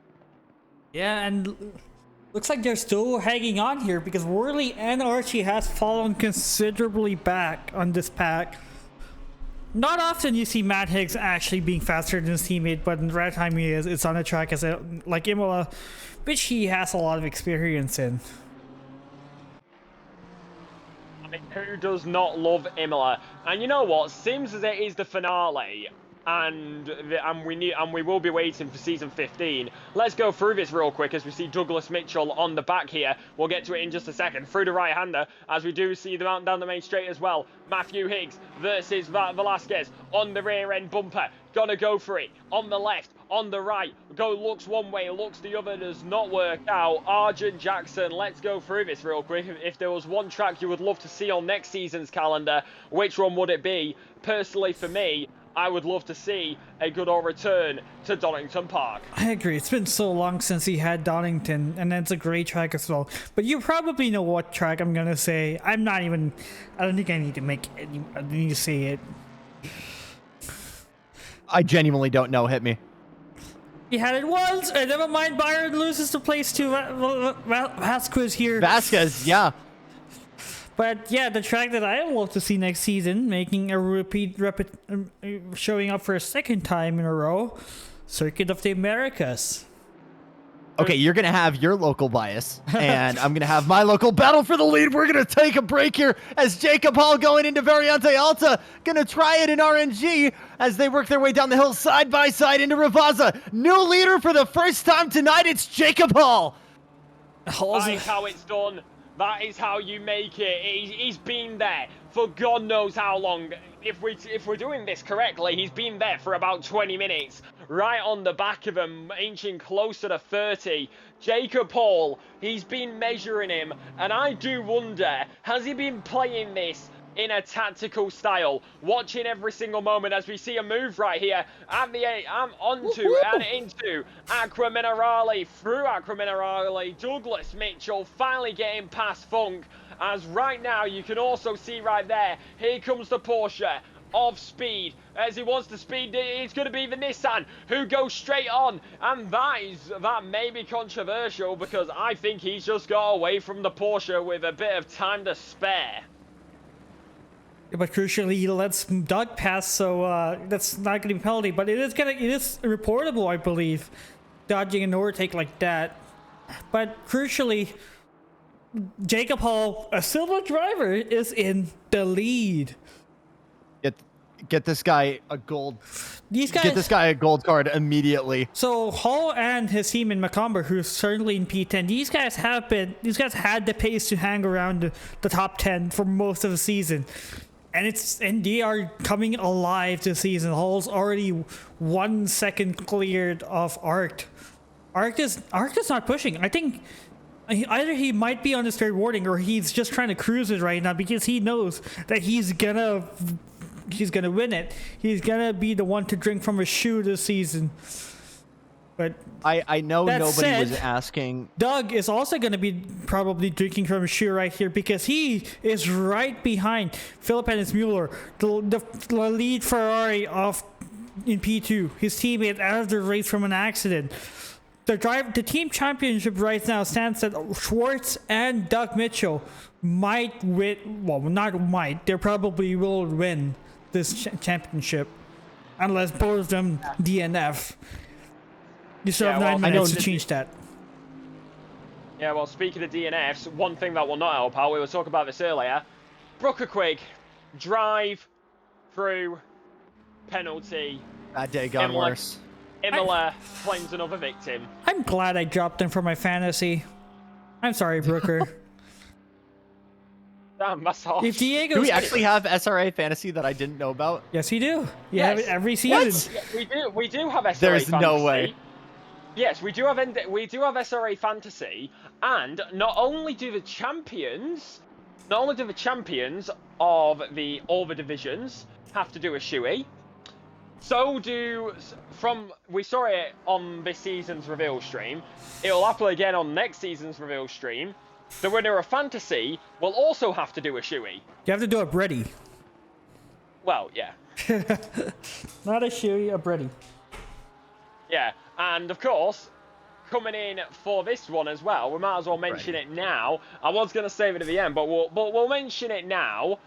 Yeah, and looks like they're still hanging on here because Worley and Archie has fallen considerably back on this pack. Not often you see Matt Higgs actually being faster than his teammate, but in the right time he is. It's on a track like Imola, which he has a lot of experience in. I mean, who does not love Imola? And you know what? Seems as it is the finale, and we will be waiting for season 15. Let's go through this real quick as we see Douglas Mitchell on the back here. We'll get to it in just a second. Through the right-hander, as we do see them out down the main straight as well. Matthew Higgs versus Velasquez on the rear-end bumper. Gonna go for it. On the left, on the right. Looks one way, looks the other, does not work out. Argent Jackson, let's go through this real quick. If there was one track you would love to see on next season's calendar, which one would it be? Personally, for me, I would love to see a good old return to Donington Park. I agree. It's been so long since he had Donington, and it's a great track as well. But you probably know what track I'm gonna say. I don't think I need to say it. I genuinely don't know. Hit me. He had it once, and never mind, Byron loses the place to Vasquez here. Vasquez, yeah. But yeah, the track that I would love to see next season, making a showing up for a second time in a row, Circuit of the Americas. Okay, you're going to have your local bias, and I'm going to have my local battle for the lead. We're going to take a break here as Jacob Hall going into Variante Alta, going to try it in RNG as they work their way down the hill side by side into Ravaza. New leader for the first time tonight, it's Jacob Hall. That is how it's done. That is how you make it. He's been there for God knows how long. If we're doing this correctly, he's been there for about 20 minutes. Right on the back of him, inching closer to 30. Jacob Hall, he's been measuring him, and I do wonder, has he been playing this in a tactical style, watching every single moment as we see a move right here at the onto and into Aqua Minerale, through Aqua Minerale. Douglas Mitchell finally getting past Funk, as right now you can also see right there, here comes the Porsche of speed. As he wants to speed, it's going to be the Nissan who goes straight on, and that may be controversial because I think he's just got away from the Porsche with a bit of time to spare. But crucially, he lets Doug pass, so that's not going to be a penalty. But it is reportable, I believe, dodging an overtake like that. But crucially, Jacob Hall, a silver driver, is in the lead. get this guy a gold. These guys Get this guy a gold card immediately. So Hall and his team in Macomber, who's certainly in P10, these guys had the pace to hang around the top 10 for most of the season. And they are coming alive this season. Hall's already 1 second cleared of Arc. Arc is not pushing. I think either he might be on his third warning or he's just trying to cruise it right now because he knows that he's gonna win it. He's gonna be the one to drink from a shoe this season. But I know nobody said, was asking. Doug is also going to be probably drinking from a shoe right here because he is right behind Philip and his Mueller, the lead Ferrari in P2. His teammate out of the race from an accident. The team championship right now stands at Schwartz and Doug Mitchell might win. Well, not might. They probably will win this championship unless both of them DNF. You still have 9 minutes to change that. Yeah, well, speaking of DNFs, one thing that will not help out, we were talking about this earlier, Brooker Quigg, drive through penalty. Bad day gone worse. Imola claims another victim. I'm glad I dropped him for my fantasy. I'm sorry, Brooker. Damn, that's harsh. If Diego, Do we actually have SRA fantasy that I didn't know about? Yes, we do. You have it every season. Yeah, we do have SRA There's fantasy. no way. Yes, we do have SRA fantasy, and not only do the champions of all the divisions have to do a shoey, so we saw it on this season's reveal stream. It'll happen again on next season's reveal stream. The winner of fantasy will also have to do a shoey. You have to do a Brady. Well, yeah. Not a shoey, a Brady. Yeah, and of course, coming in for this one as well, we might as well mention it now. I was going to save it at the end, but we'll mention it now.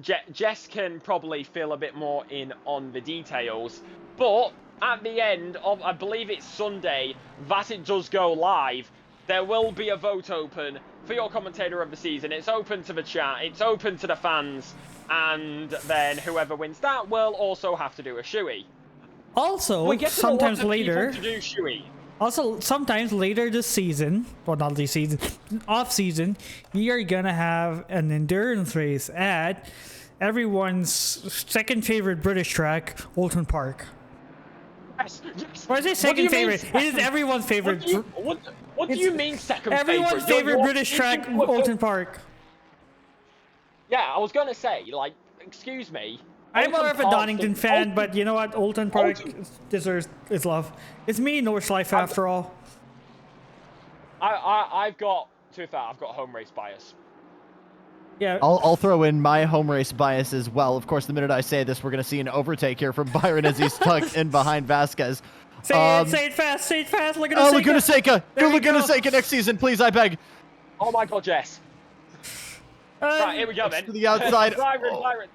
Jess can probably fill a bit more in on the details, but at the end of, I believe it's Sunday, that it does go live, there will be a vote open for your commentator of the season. It's open to the chat, it's open to the fans, and then whoever wins that will also have to do a shoey. Also, sometimes later. To do shoey. Also, sometimes later this season, well, not this season, off season, you're gonna have an endurance race at everyone's second favorite British track, Oulton Park. Yes. Or is it second favorite? It is everyone's favorite. What do you mean second favorite? Everyone's favorite British track, Oulton Park. Yeah, I was gonna say, like, excuse me. I'm more of a Donington fan, but you know what? Oulton Park deserves its love. It's me, Northlife, after all. I've got, to be fair, I've got home race bias. Yeah. I'll throw in my home race bias as well. Of course, the minute I say this, we're going to see an overtake here from Byron as he's tucked in behind Vasquez. Say it fast, Laguna Seca. Oh, Laguna Seca. Do Laguna Seca next season, please, I beg. Oh my god, Jess. Right, here we go then. To the outside. Byron.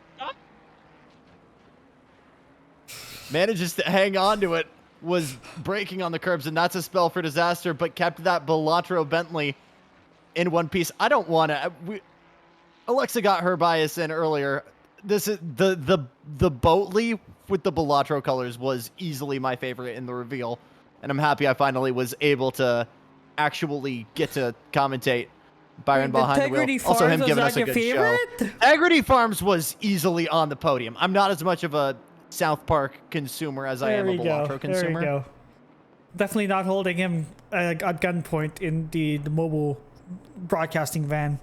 Manages to hang on to it, was braking on the curbs, and that's a spell for disaster, but kept that Belatro Bentley in one piece. I don't want to. Alexa got her bias in earlier. This is the Boatley with the Belatro colors was easily my favorite in the reveal, and I'm happy I finally was able to actually get to commentate Byron behind the wheel. Also, him giving us a good show. Integrity Farms was easily on the podium. I'm not as much of a South Park consumer as I am a Belatro consumer. There we go. Definitely not holding him at gunpoint in the mobile broadcasting van.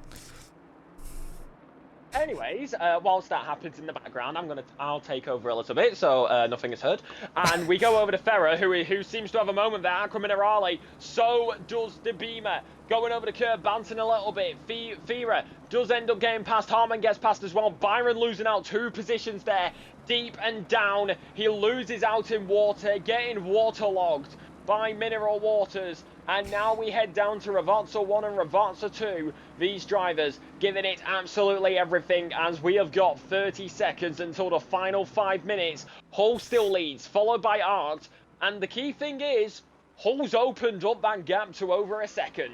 Anyways, whilst that happens in the background, I'll take over a little bit so nothing is heard, and we go over to Ferrer, who seems to have a moment there. Aqua Minerale, so does the Beamer, going over the curb, bouncing a little bit. Fira does end up getting past. Harman gets past as well. Byron losing out 2 positions there, deep and down. He loses out in water, getting waterlogged by Mineral Waters. And now we head down to Ravazza 1 and Ravazza 2. These drivers giving it absolutely everything as we have got 30 seconds until the final 5 minutes. Hull still leads, followed by Art. And the key thing is, Hull's opened up that gap to over a second.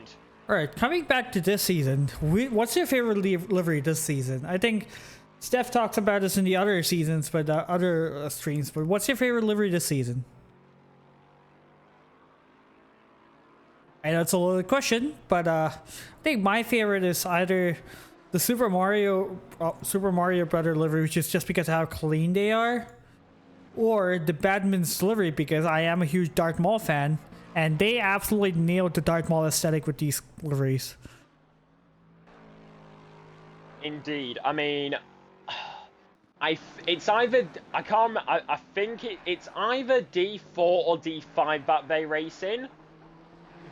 All right, coming back to this season, what's your favorite livery this season? I think Steph talks about this in the other seasons, but other streams. But what's your favorite livery this season? I know it's a loaded question, but I think my favorite is either the Super Mario Brother livery, which is just because of how clean they are, or the Badminton's livery because I am a huge Darth Maul fan, and they absolutely nailed the Darth Maul aesthetic with these liveries. Indeed. I mean, it's either I think it's either D4 or D5 that they race in.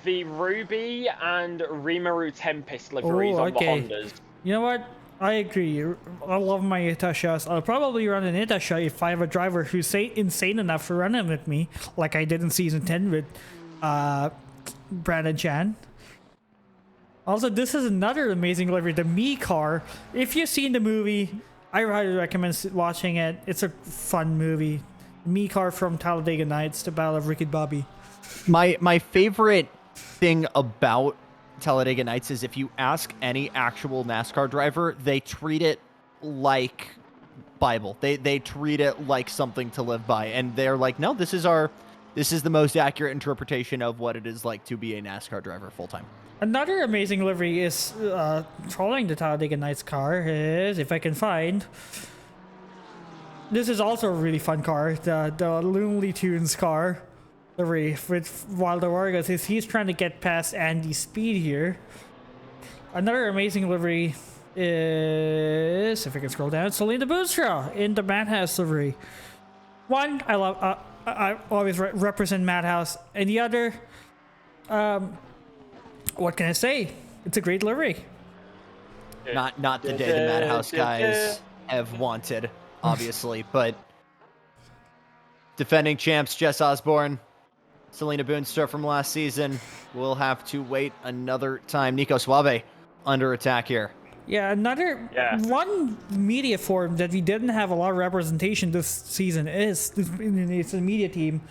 The Ruby and Rimuru Tempest liveries on the Hondas. You know what? I agree. I love my Itashas. I'll probably run an Itasha if I have a driver who's insane enough to run it with me, like I did in Season 10 with Brandon Chan. Also, this is another amazing livery, the Me car. If you've seen the movie, I highly recommend watching it. It's a fun movie. Me car from Talladega Nights, the Battle of Ricky Bobby. My favorite thing about Talladega Nights is if you ask any actual NASCAR driver, they treat it like Bible. They treat it like something to live by, and they're like, no, this is the most accurate interpretation of what it is like to be a NASCAR driver full time. Another amazing livery is following the Talladega Nights car is, if I can find, this is also a really fun car, the Looney Tunes car livery with Wilder Vargas. He's trying to get past Andy Speed here. Another amazing livery is, if I can scroll down, Selena Boonstra in the Madhouse livery. One, I love, I always represent Madhouse, and the other, what can I say? It's a great livery. Not the day the Madhouse guys have wanted, obviously, but defending champs Jess Osborne, Selena Boonstra from last season will have to wait another time. Nico Suave under attack here. Yeah, one media forum that we didn't have a lot of representation this season is, it's a media team.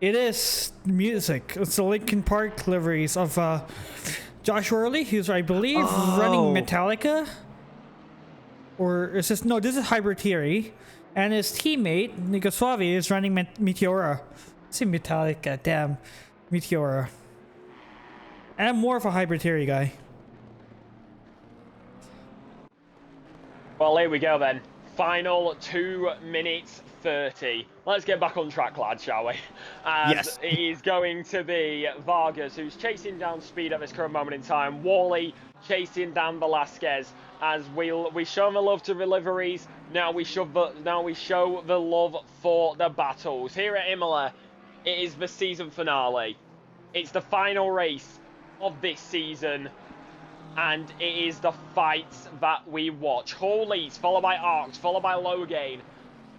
It is music. It's the Linkin Park liveries of Josh Worley, who's, I believe, running Metallica. Or is this... No, this is Hybrid Theory. And his teammate, Nico Suave, is running Meteora. Say Metallica, damn. Meteora. And I'm more of a Hybrid Theory guy. Well, here we go then. Final 2 minutes 30. Let's get back on track, lads, shall we? Yes. It is going to be Vargas, who's chasing down Speed at this current moment in time. Wally chasing down Velasquez. As we show the love to the liveries, now we show the love for the battles. Here at Imola, it is the season finale. It's the final race of this season. And it is the fights that we watch. Hawleys, followed by Arcs, followed by Logain.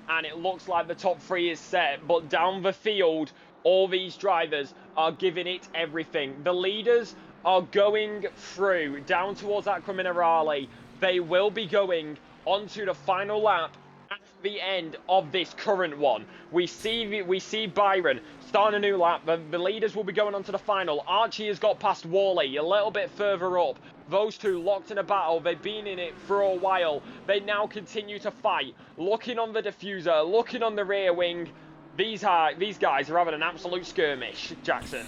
And it looks like the top 3 is set. But down the field, all these drivers are giving it everything. The leaders are going through down towards Acqua Minerale. They will be going onto the final lap at the end of this current one. We see Byron starting a new lap. The leaders will be going on to the final. Archie has got past Wally a little bit further up. Those two locked in a battle. They've been in it for a while. They now continue to fight. Looking on the diffuser, looking on the rear wing. These guys are having an absolute skirmish, Jackson.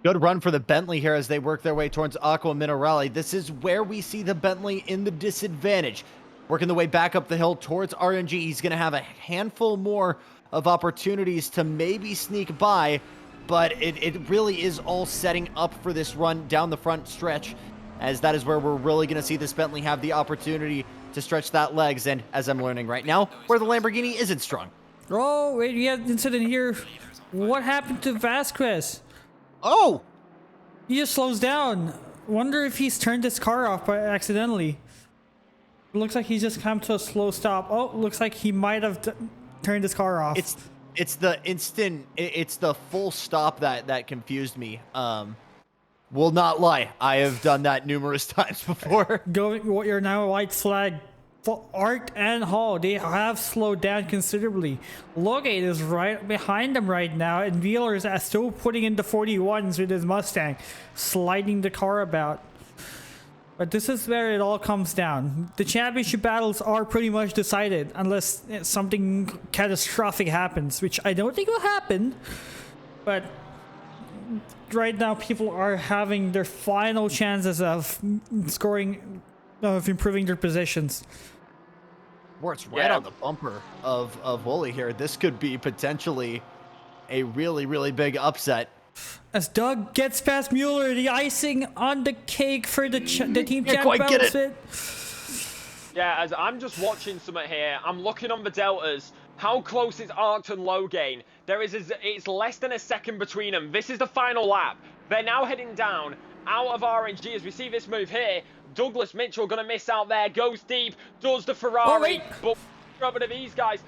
Good run for the Bentley here as they work their way towards Acqua Minerale. This is where we see the Bentley in the disadvantage. Working the way back up the hill towards RNG. He's going to have a handful more of opportunities to maybe sneak by, but it really is all setting up for this run down the front stretch, as that is where we're really going to see this Bentley have the opportunity to stretch that legs, and as I'm learning right now, where the Lamborghini isn't strong. Oh, wait, we had an incident here. What happened to Vasquez? Oh! He just slows down. Wonder if he's turned his car off by accidentally. It looks like he just come to a slow stop. Oh, looks like he might have turned his car off. It's the full stop that confused me. Will not lie, I have done that numerous times before. What you're now a white flag. For Art and Hall, they have slowed down considerably. Logate is right behind them right now, and Wheeler is still putting in the 41s with his Mustang, sliding the car about. But this is where it all comes down. The championship battles are pretty much decided unless something catastrophic happens, which I don't think will happen. But right now, people are having their final chances of scoring, of improving their positions. Where it's right on the bumper of Wooly here. This could be potentially a really, really big upset. As Doug gets past Mueller, the icing on the cake for the team champ quite get outfit. Yeah, as I'm just watching something here, I'm looking on the deltas. How close is Arct and Logain? It's less than a second between them. This is the final lap. They're now heading down out of RNG as we see this move here. Douglas Mitchell gonna miss out there, goes deep, does the Ferrari, but over to these guys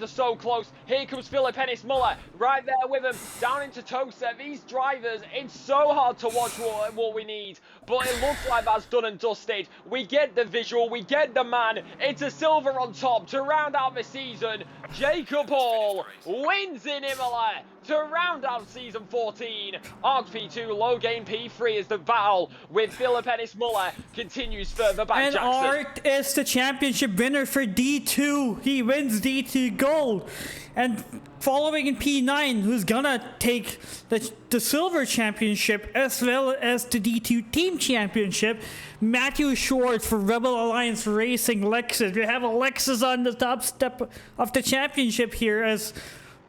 are so close. Here comes Philip Ennis Muller, right there with him, down into Tosa. These drivers, it's so hard to watch what we need, but it looks like that's done and dusted. We get the visual, we get the man. It's a silver on top to round out the season. Jacob Hall wins in Imola to round out season 14. Arc P2, Logain P3 as the battle with Philip Ennis Muller continues further back. And Jackson. Arc is the championship winner for D2. He wins D2 gold. And following in P9, who's gonna take the silver championship as well as the D2 team championship, Matthew Schwartz for Rebel Alliance Racing Lexus. We have a Lexus on the top step of the championship here as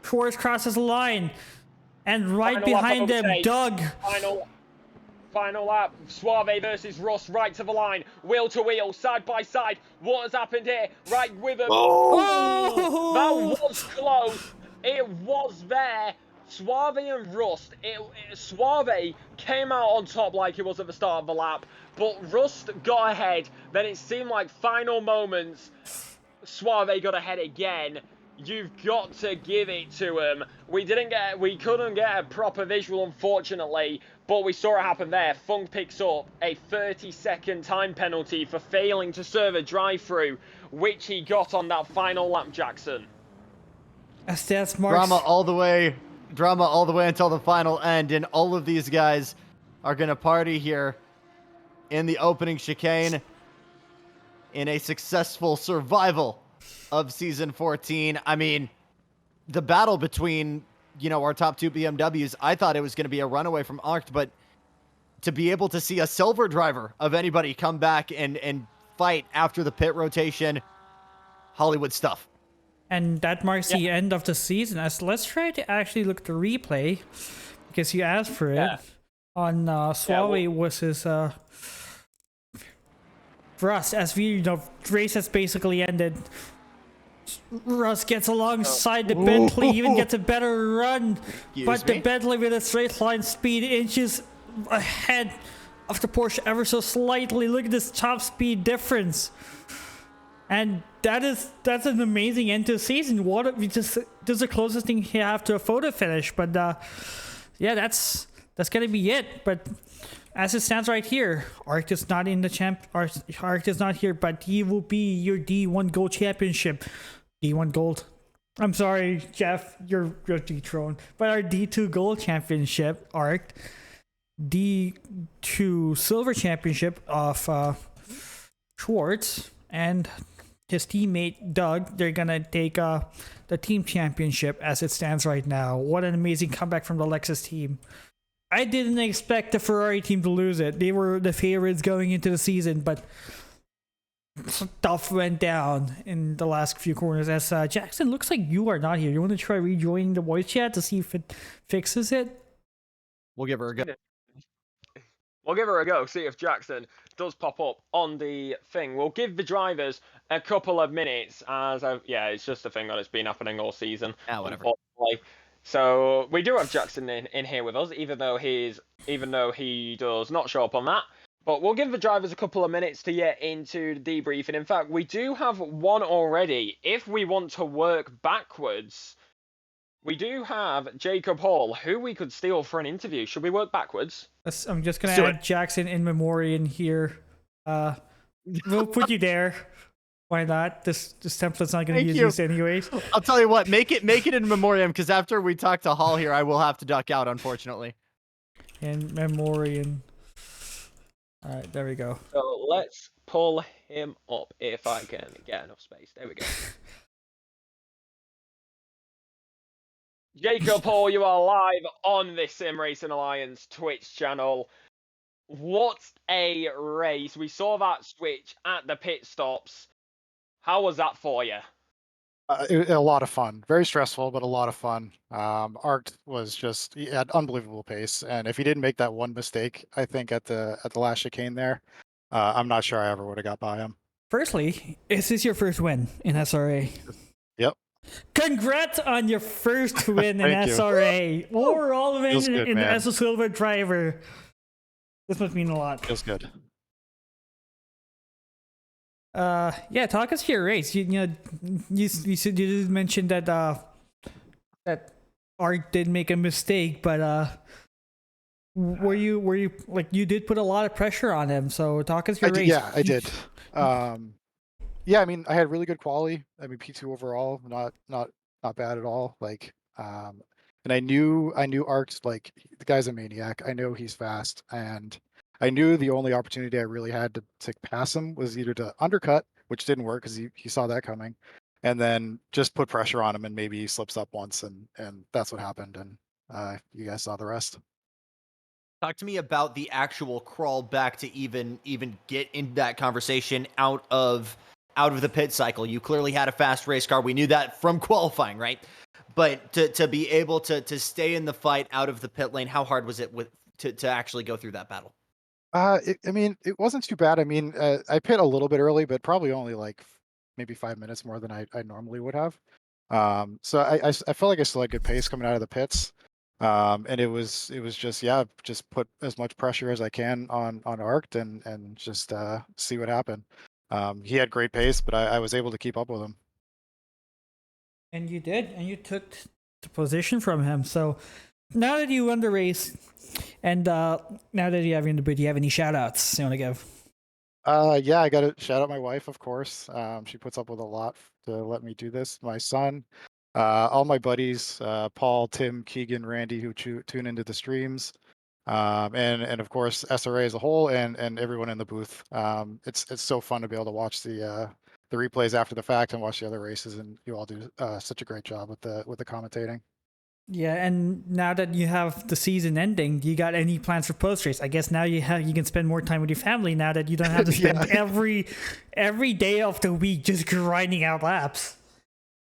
Schwartz crosses the line. And right Final behind lap, them, Doug. Final lap, Suave versus Russ, right to the line, wheel to wheel, side by side. What has happened here? Right with him. Oh! That was close. It was there. Suave and Rust. Suave came out on top like he was at the start of the lap, but Rust got ahead. Then it seemed like final moments, Suave got ahead again. You've got to give it to him. We couldn't get a proper visual, unfortunately, but we saw it happen there. Funk picks up a 30-second time penalty for failing to serve a drive-through, which he got on that final lap, Jackson. Drama all the way until the final end, and all of these guys are gonna party here in the opening chicane in a successful survival of season 14. I mean, the battle between, our top two BMWs, I thought it was going to be a runaway from Arct, but to be able to see a silver driver of anybody come back and fight after the pit rotation, Hollywood stuff. And that marks the end of the season. Let's try to actually look at the replay, because you asked for it, on Suave versus Russ. As race has basically ended. Russ gets alongside the Bentley, even gets a better run, but the Bentley with a straight line speed inches ahead of the Porsche ever so slightly. Look at this top speed difference, and that's an amazing end to the season. This is the closest thing you have to a photo finish, but yeah, that's gonna be it. But as it stands right here, Arct is not in the Arct is not here, but he will be your D1 Gold Championship. D1 Gold. I'm sorry, Jeff, you're dethroned. But our D2 Gold Championship, Arct, D2 Silver Championship of Schwartz and his teammate Doug, they're gonna take the team championship as it stands right now. What an amazing comeback from the Lexus team. I didn't expect the Ferrari team to lose it. They were the favorites going into the season, but stuff went down in the last few corners. As Jackson, looks like you are not here. You want to try rejoining the voice chat to see if it fixes it? We'll give her a go. We'll give her a go, see if Jackson does pop up on the thing. We'll give the drivers a couple of minutes, as it's just a thing that has been happening all season. Whatever. So we do have Jackson in here with us, even though he does not show up on that. But we'll give the drivers a couple of minutes to get into the debriefing. In fact, we do have one already. If we want to work backwards, we do have Jacob Hall, who we could steal for an interview. Should we work backwards? I'm just going to add Jackson in memoriam here. We'll put you there. Why not? This template's not going to be used anyways. I'll tell you what, make it in memoriam, because after we talk to Hall here, I will have to duck out, unfortunately. In memoriam. All right, there we go. So let's pull him up if I can get enough space. There we go. Jacob Hall, you are live on the Sim Racing Alliance Twitch channel. What a race. We saw that switch at the pit stops. How was that for you? A lot of fun. Very stressful, but a lot of fun. Art was just he had unbelievable pace, and if he didn't make that one mistake, I think at the last chicane there, I'm not sure I ever would have got by him. Firstly, is this your first win in SRA? Yep. Congrats on your first win in Thank you. SRA. Overall win Feels good, in man. as a silver driver. This must mean a lot. Feels good. Yeah, talk us to your race. You said you did mention that that Art did make a mistake, but were you like you did put a lot of pressure on him? So talk us to your race. Yeah, I did. Yeah, I mean, I had really good quality. I mean, P2 overall, not bad at all. Like, and I knew Arc's like the guy's a maniac. I know he's fast, and I knew the only opportunity I really had to pass him was either to undercut, which didn't work because he saw that coming, and then just put pressure on him and maybe he slips up once, and that's what happened. And you guys saw the rest. Talk to me about the actual crawl back to even get into that conversation out of the pit cycle. You clearly had a fast race car. We knew that from qualifying, right? But to be able to stay in the fight out of the pit lane, how hard was it to actually go through that battle? I mean, it wasn't too bad. I mean, I pit a little bit early, but probably only like maybe 5 minutes more than I normally would have. So I felt like I still had good pace coming out of the pits. And it was just, yeah, just put as much pressure as I can on Arct and just see what happened. He had great pace, but I was able to keep up with him. And you did, and you took the position from him. So now that you won the race, and now that you have in the booth, do you have any shout outs you want to give? Yeah, I got to shout out my wife, of course. She puts up with a lot to let me do this. My son, all my buddies, Paul, Tim, Keegan, Randy, who tune into the streams, and of course SRA as a whole, and everyone in the booth. It's so fun to be able to watch the replays after the fact and watch the other races, and you all do such a great job with the commentating. Yeah, and now that you have the season ending, do you got any plans for post race? I guess now you can spend more time with your family now that you don't have to spend every day of the week just grinding out laps.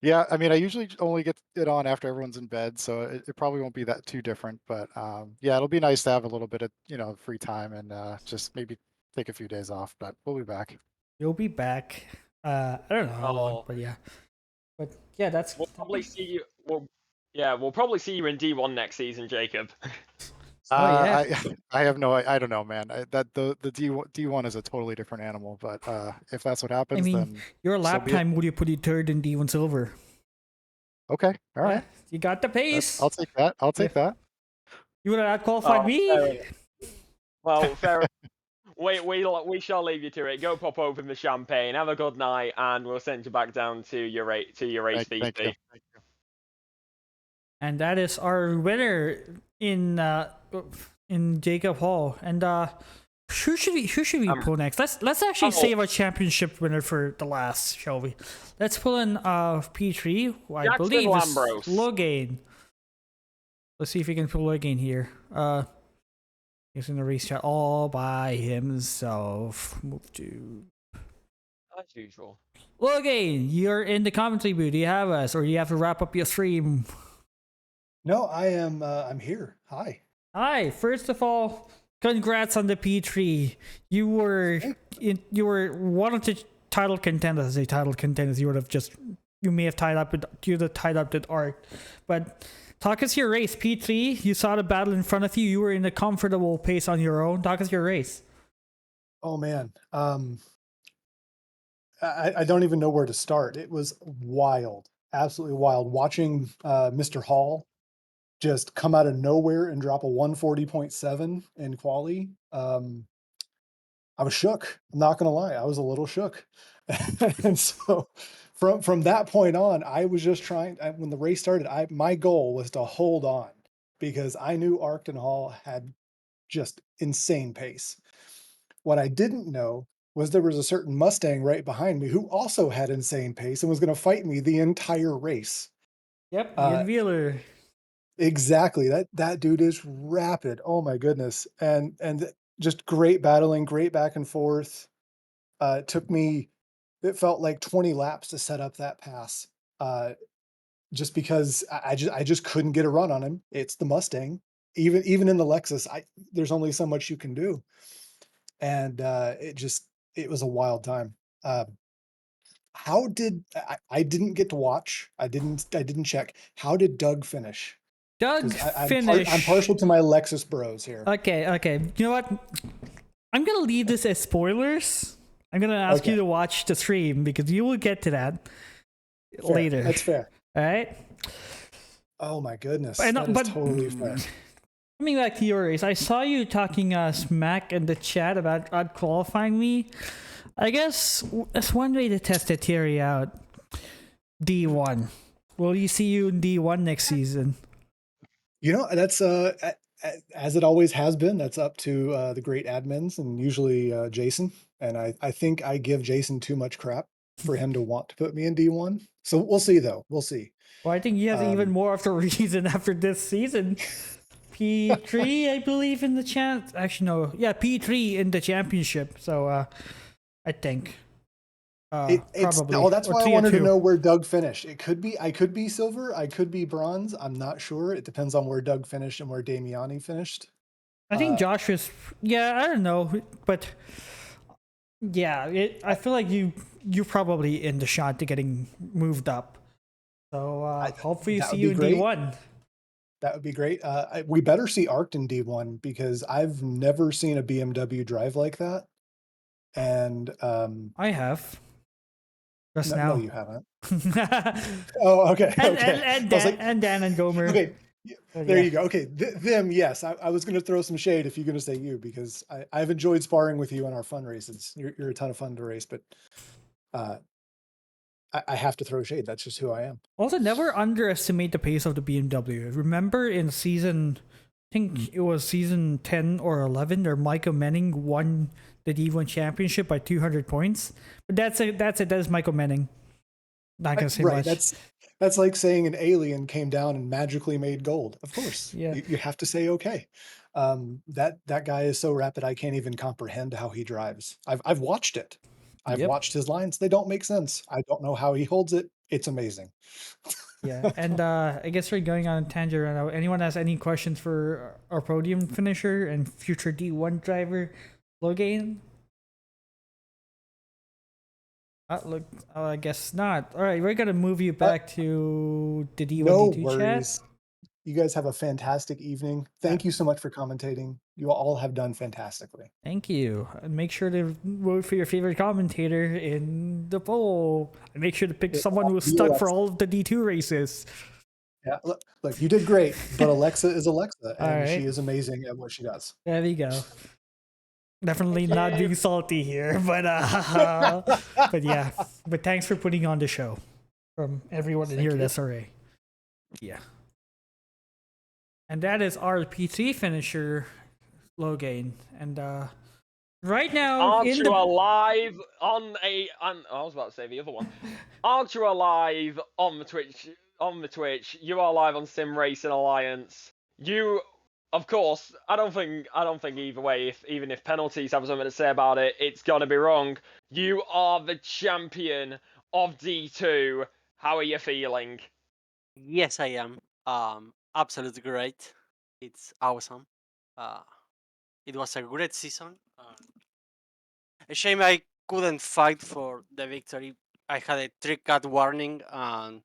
Yeah, I mean, I usually only get it on after everyone's in bed, so it probably won't be that too different. But yeah, it'll be nice to have a little bit of free time and just maybe take a few days off. But we'll be back. You'll be back. I don't know how long, but yeah. But yeah, We'll probably see you. We'll probably see you in D1 next season, Jacob. Yeah. I have I don't know, man. The D1 is a totally different animal. But if that's what happens, I mean, then your so lap be it. time would you put you third in D1 Silver? Okay, all right. Yeah, you got the pace. I'll take that. I'll take that. You would have qualified me. Well, fair. We shall leave you to it. Go pop open the champagne. Have a good night, and we'll send you back down to your race Thank you. VC. Thank you. And that is our winner in Jacob Hall. And who should we pull next? Let's actually save our championship winner for the last, shall we? Let's pull in P3, who I Jackson believe Lambros. is Logan. Let's see if we can pull Logan here. He's in the race chat all by himself. Move to As usual. Logan, you're in the commentary booth. Do you have us, or do you have to wrap up your stream? No, I am. I'm here. Hi. Hi. First of all, congrats on the P3. You were one of the title contenders. As a title contenders, you may have tied up with Art. But talk us your race. P3. You saw the battle in front of you. You were in a comfortable pace on your own. Talk us your race. Oh man. I don't even know where to start. It was wild, absolutely wild. Watching Mr. Hall just come out of nowhere and drop a 140.7 in quali. I was shook. I'm not gonna lie, I was a little shook. And so from that point on, I was just trying. When the race started, my goal was to hold on because I knew Arcton Hall had just insane pace. What I didn't know was there was a certain Mustang right behind me who also had insane pace and was going to fight me the entire race. Yep, Uh, Ian Wheeler. Exactly. That dude is rapid. Oh my goodness. And just great battling, great back and forth. It felt like 20 laps to set up that pass. Just because I just couldn't get a run on him. It's the Mustang. Even in the Lexus, there's only so much you can do. And it was a wild time. I didn't get to watch. I didn't check. How did Doug finish? Doug 'Cause I'm finished. partial to my Lexus bros here. Okay. You know what? I'm gonna leave this as spoilers. I'm gonna ask you Okay. to watch the stream because you will get to that later. That's fair. All right. Oh my goodness. But, That is totally fair. Coming back to your race, I saw you talking smack in the chat about qualifying me. I guess that's one way to test the theory out. D1. Will you see you in D1 next season? You know, that's as it always has been, that's up to the great admins and usually Jason. And I think I give Jason too much crap for him to want to put me in D1. So we'll see though. We'll see. Well, I think he has even more of the reason after this season. P3, I believe, in the chat. Actually, no. Yeah, P3 in the championship. So, I think. Probably. That's why I wanted to know where Doug finished. I could be silver, I could be bronze. I'm not sure. It depends on where Doug finished and where Damiani finished. I think Josh was. Yeah, I don't know, but yeah, I feel like you're probably in the shot to getting moved up. So hopefully you see you in D1. That would be great. We better see Arced in D1 because I've never seen a BMW drive like that. And I have. Just no, now. no, you haven't. Oh, okay. And Dan and Gomer. Okay, there you go. Okay, them, yes. I was going to throw some shade if you're going to say you because I've enjoyed sparring with you on our fun races. You're a ton of fun to race, but I have to throw shade. That's just who I am. Also, never underestimate the pace of the BMW. Remember in season, I think it was season 10 or 11, where Michael Menning won the D1 championship by 200 points. But that's it. That is Michael Menning. Not gonna say much. That's like saying an alien came down and magically made gold. Of course, Yeah. You have to say okay. That guy is so rapid I can't even comprehend how he drives. I've watched it. I've watched his lines. They don't make sense. I don't know how he holds it. It's amazing. Yeah, and I guess we're going on a tangent right now. Anyone has any questions for our podium finisher and future D1 driver, Logan? Look, I guess not. All right, we're gonna move you back to the D1 No D2 worries. chat. You guys have a fantastic evening. Thank you so much for commentating. You all have done fantastically. Thank you. And make sure to vote for your favorite commentator in the poll. And make sure to pick someone who's stuck for all of the D2 races. Yeah, look, you did great, but Alexa is Alexa, and right. she is amazing at what she does. There we go. Definitely not being salty here, but yeah. But thanks for putting on the show from everyone in here at SRA. Yeah. And that is our P3 finisher, Logan. And right now, Aren't you alive on I was about to say the other one. Aren't you alive on the Twitch? You are live on Sim Racing Alliance. You, of course, I don't think either way. Even if penalties have something to say about it, it's gonna be wrong. You are the champion of D2. How are you feeling? Yes, I am. Absolutely great. It's awesome. It was a great season. A shame I couldn't fight for the victory. I had a 3-cut warning and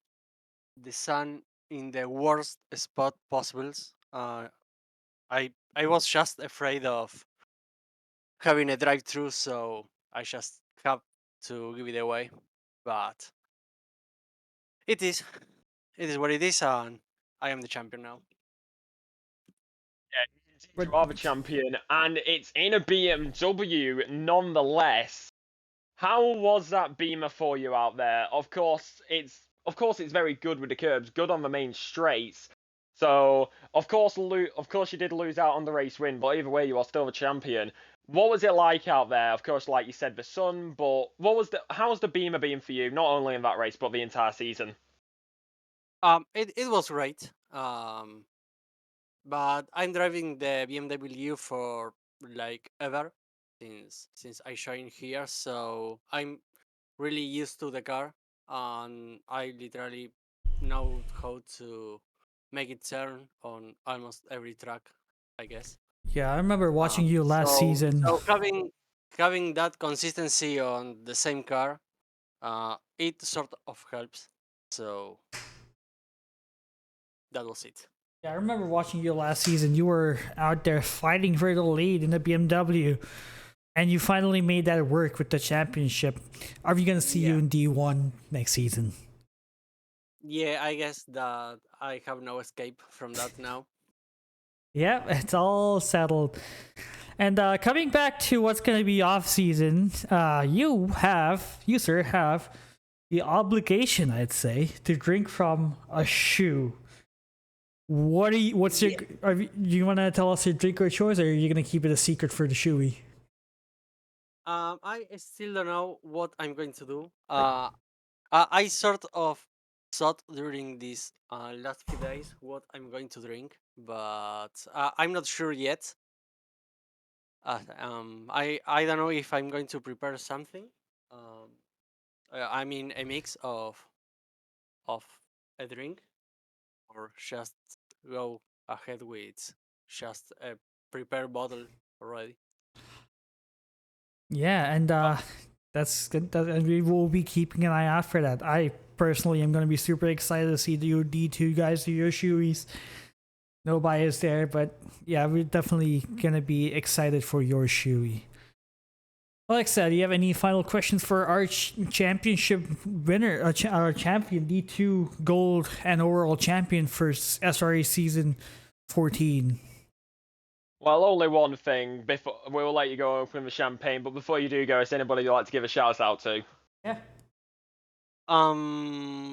the sun in the worst spot possible. I was just afraid of having a drive-through, so I just have to give it away. But it is what it is, and I am the champion now. Yeah, you are the champion, and it's in a BMW nonetheless. How was that Beamer for you out there? Of course, it's very good with the curbs, good on the main straights. So of course you did lose out on the race win, but either way you are still the champion. What was it like out there? Of course, like you said, the sun, but how's the Beamer been for you, not only in that race, but the entire season? It was great. But I'm driving the BMW for like ever since I joined here, so I'm really used to the car, and I literally know how to make it turn on almost every track, I guess. Yeah, I remember watching you last season. So having that consistency on the same car, it sort of helps. So that was it. Yeah, I remember watching you last season. You were out there fighting for the lead in the BMW, and you finally made that work with the championship. Are we gonna see you in D1 next season? Yeah, I guess that I have no escape from that now. Yeah, it's all settled. And coming back to what's gonna be off season, you sir have the obligation, I'd say, to drink from a shoe. Do you want to tell us your drink of choice, or are you gonna keep it a secret for the shoey? I still don't know what I'm going to do. I sort of thought during these last few days what I'm going to drink, but I'm not sure yet. I don't know if I'm going to prepare something. I mean, a mix of a drink, or just go ahead with just a prepared bottle already. Yeah, and that's good. And we will be keeping an eye out for that. I personally am going to be super excited to see the D2 guys do your shoeies. No bias there, but yeah, we're definitely going to be excited for your shoey. Alexa, do you have any final questions for our championship winner, our champion, D2 gold and overall champion for SRA season 14? Well, only one thing. Before we'll let you go open the champagne, but before you do go, is anybody you'd like to give a shout out to? Yeah.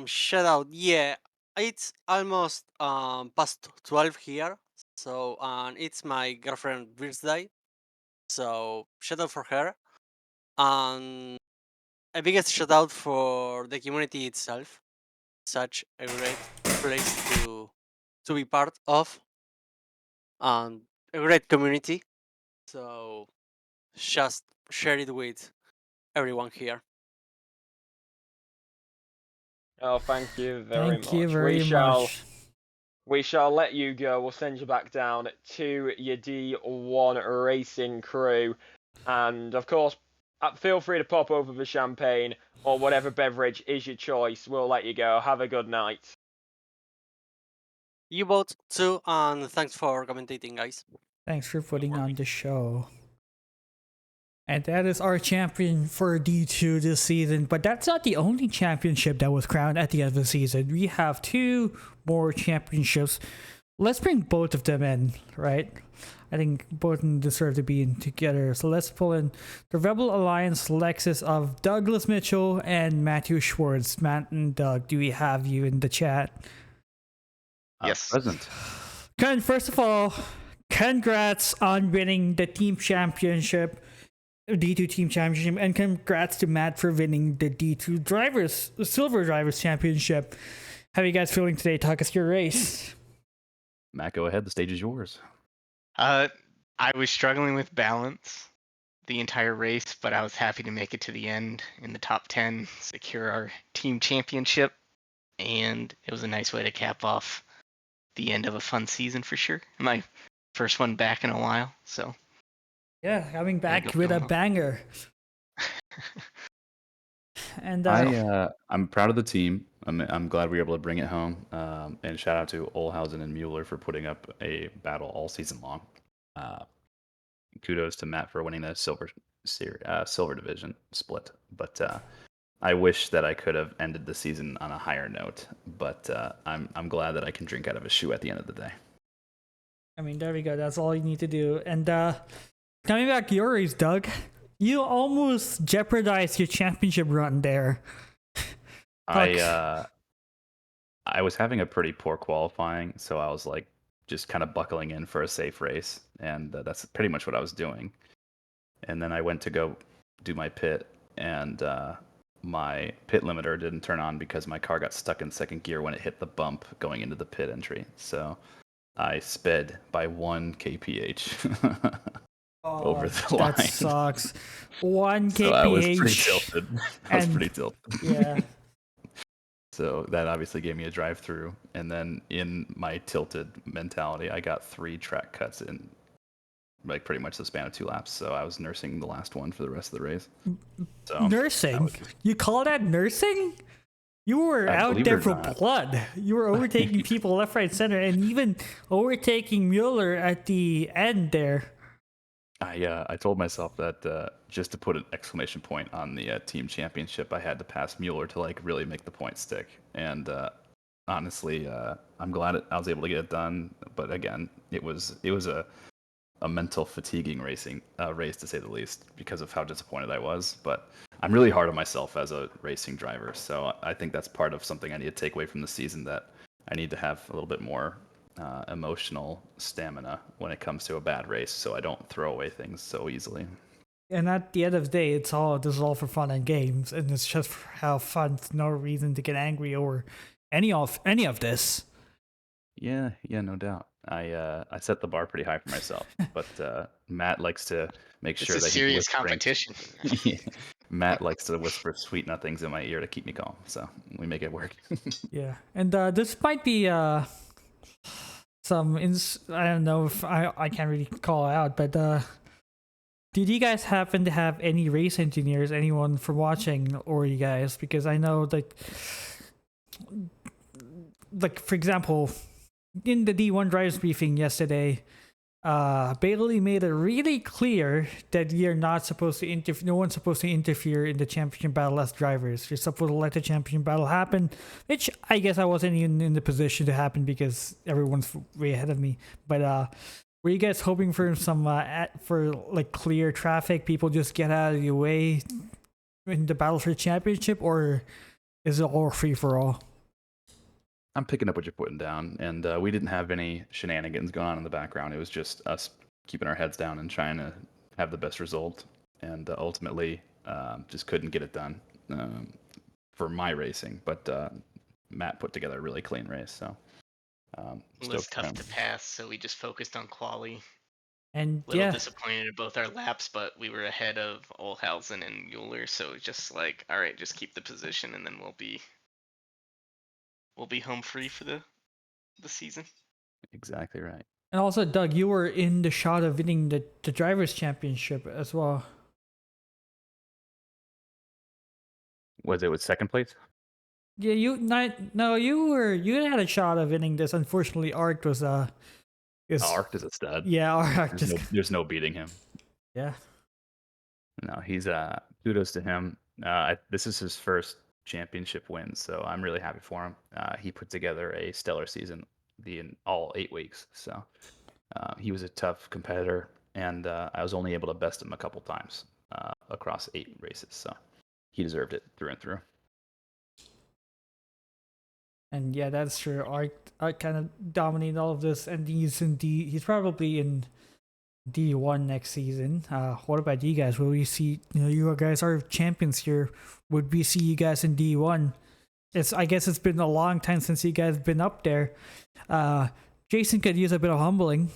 Shout out. Yeah, it's almost past 12 here, so it's my girlfriend's birthday, so shout out for her, and a biggest shout out for the community itself. Such a great place to be part of, and a great community. So just share it with everyone here. Oh, thank you very much. Thank you very much. We shall let you go. We'll send you back down to your D1 racing crew. And of course, feel free to pop over the champagne or whatever beverage is your choice. We'll let you go. Have a good night. You both too, and thanks for commentating, guys. Thanks for putting on the show. And that is our champion for D2 this season. But that's not the only championship that was crowned at the end of the season. We have 2 more championships. Let's bring both of them in, right? I think both of them deserve to be in together. So let's pull in the Rebel Alliance Lexus of Douglas Mitchell and Matthew Schwartz. Matt and Doug, do we have you in the chat? Yes. Present. First of all, congrats on winning the team championship. D2 Team Championship, and congrats to Matt for winning the D2 Silver Drivers Championship. How are you guys feeling today? Talk us your race. Matt, go ahead. The stage is yours. I was struggling with balance the entire race, but I was happy to make it to the end in the top 10, secure our team championship, and it was a nice way to cap off the end of a fun season for sure. My first one back in a while, so... Yeah, coming back with a banger. And I'm proud of the team. I'm glad we were able to bring it home. And shout out to Olhausen and Mueller for putting up a battle all season long. Kudos to Matt for winning the silver division split. But I wish that I could have ended the season on a higher note. But I'm glad that I can drink out of a shoe at the end of the day. I mean, there we go. That's all you need to do. And coming back to your race, Doug, you almost jeopardized your championship run there. I I was having a pretty poor qualifying, so I was like just kind of buckling in for a safe race, and that's pretty much what I was doing. And then I went to go do my pit, and my pit limiter didn't turn on because my car got stuck in second gear when it hit the bump going into the pit entry. So I sped by 1 kph over the line. That sucks. 1 So I was pretty kph. tilted. I was pretty tilted. Yeah. So that obviously gave me a drive through. And then in my tilted mentality, I got 3 track cuts in like pretty much the span of 2 laps. So I was nursing the last one for the rest of the race. So Nursing? You call that nursing? You were out there for blood. You were overtaking people left, right, center, and even overtaking Mueller at the end there. I told myself that just to put an exclamation point on the team championship, I had to pass Mueller to like really make the point stick. And honestly, I'm glad I was able to get it done. But again, it was a mental fatiguing race to say the least because of how disappointed I was. But I'm really hard on myself as a racing driver, so I think that's part of something I need to take away from the season, that I need to have a little bit more emotional stamina when it comes to a bad race, so I don't throw away things so easily. And at the end of the day, this is all for fun and games, and it's just for have fun. It's no reason to get angry over any of this. Yeah, no doubt. I set the bar pretty high for myself, but Matt likes to make sure that it's a serious competition. Matt likes to whisper sweet nothings in my ear to keep me calm, so we make it work. Yeah, and this might be I don't know if I can't really call out, but did you guys happen to have any race engineers, anyone from watching, or you guys? Because I know like for example, in the D1 drivers briefing yesterday, Bailey made it really clear that you're not supposed to no one's supposed to interfere in the championship battle as drivers. You're supposed to let the championship battle happen, which I guess I wasn't even in the position to happen because everyone's way ahead of me. But were you guys hoping for some for like clear traffic, people just get out of your way in the battle for the championship, or is it all free for all? I'm picking up what you're putting down, and we didn't have any shenanigans going on in the background. It was just us keeping our heads down and trying to have the best result, and ultimately just couldn't get it done for my racing. But Matt put together a really clean race, so it was tough to pass, so we just focused on quali. And a little disappointed in both our laps, but we were ahead of Olhausen and Mueller, so just like, all right, just keep the position, and then we'll be home free for the season. Exactly right. And also, Doug, you were in the shot of winning the drivers' championship as well. Was it with second place? Yeah, you had a shot of winning this. Unfortunately, Art was Art is a stud. Yeah, Art there's no beating him. Yeah. No, he's kudos to him. This is his first championship win, so I'm really happy for him. He put together a stellar season in all 8 weeks, so he was a tough competitor, and I was only able to best him a couple times across 8 races, so he deserved it through and through. And yeah, that's true. Art kind of dominated all of this, and he's probably in D1 next season. What about you guys? Will we see? You guys are champions here. Would we see you guys in D1? I guess it's been a long time since you guys been up there. Jason could use a bit of humbling.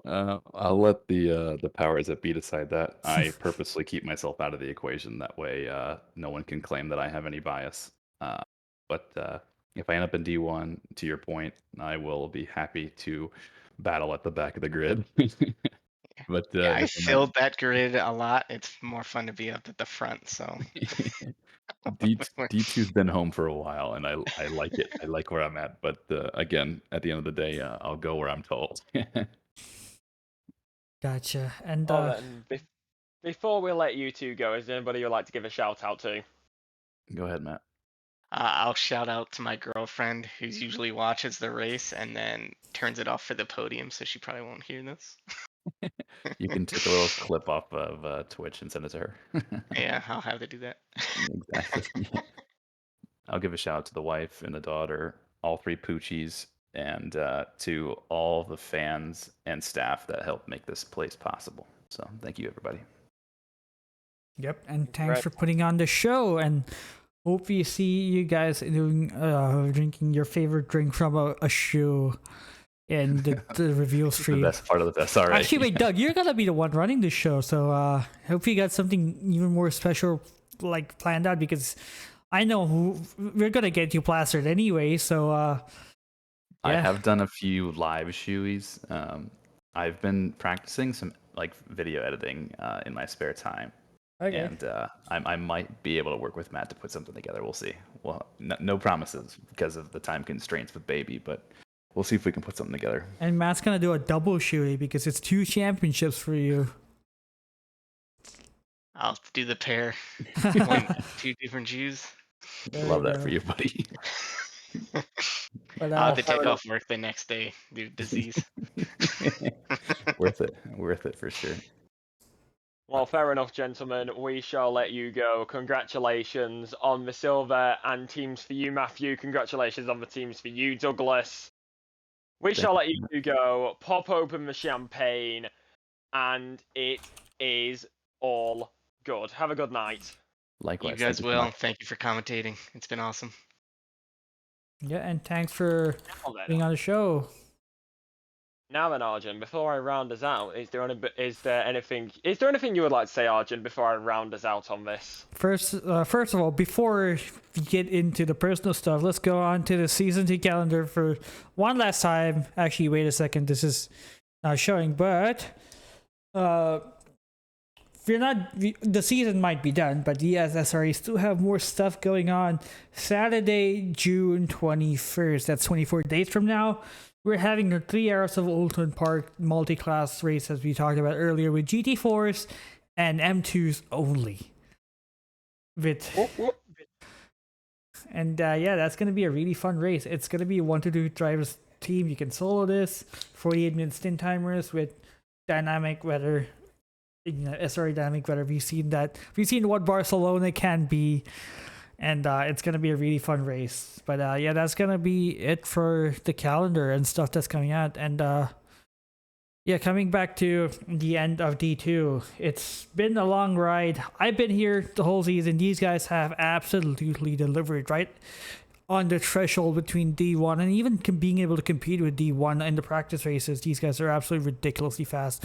I'll let the powers that be decide that. I purposely keep myself out of the equation. That way, no one can claim that I have any bias. But if I end up in D1, to your point, I will be happy to battle at the back of the grid. But yeah, I filled that grid a lot. It's more fun to be up at the front. So D2's been home for a while, and I like it. I like where I'm at. But again, at the end of the day, I'll go where I'm told. Gotcha. And before we let you two go, is there anybody you'd like to give a shout out to? Go ahead, Matt. I'll shout out to my girlfriend, who's usually watches the race and then turns it off for the podium, so she probably won't hear this. You can take a little clip off of Twitch and send it to her. Yeah, I'll have to do that. Exactly. I'll give a shout out to the wife and the daughter, all three Poochies, and to all the fans and staff that helped make this place possible. So thank you, everybody. Yep, and thanks for putting on the show, and hope we see you guys doing drinking your favorite drink from a shoe in the reveal stream. The best part of the SRA. Actually, wait, Doug, you're gonna be the one running the show, so hope you got something even more special like planned out, because I know we're gonna get you plastered anyway. So I have done a few live shoeies. I've been practicing some like video editing in my spare time. Okay. And I might be able to work with Matt to put something together. We'll see. Well, no promises because of the time constraints with baby, but we'll see if we can put something together. And Matt's gonna do a double shoey because it's 2 championships for you. I'll do the pair. 2 different shoes. Love that for you, buddy. But, I'll have to take off work the next day due to disease. Worth it for sure. Well, fair enough, gentlemen. We shall let you go. Congratulations on the silver and teams for you, Matthew. Congratulations on the teams for you, Douglas. We shall let you go. Pop open the champagne, and it is all good. Have a good night. Likewise. You guys will. Thank you for commentating. It's been awesome. Yeah, and thanks for being on the show. Now then, Arjun, before I round us out, is there anything you would like to say, Arjun, before I round us out on this? First of all, before we get into the personal stuff, let's go on to the season 2 calendar for one last time. Actually, wait a second, this is not showing, but the season might be done, but yes, SRA still have more stuff going on. Saturday, June 21st, that's 24 days from now. We're having a 3 hours of Oldton Park multi-class race, as we talked about earlier, with GT4s and M2s only. And that's going to be a really fun race. It's going to be a 1-2 drivers team. You can solo this, 48-minute stint timers with dynamic weather, SRA dynamic weather. We've seen what Barcelona can be. And it's going to be a really fun race. But that's going to be it for the calendar and stuff that's coming out. And coming back to the end of D2, it's been a long ride. I've been here the whole season. These guys have absolutely delivered, right on the threshold between D1 and even being able to compete with D1 in the practice races. These guys are absolutely ridiculously fast,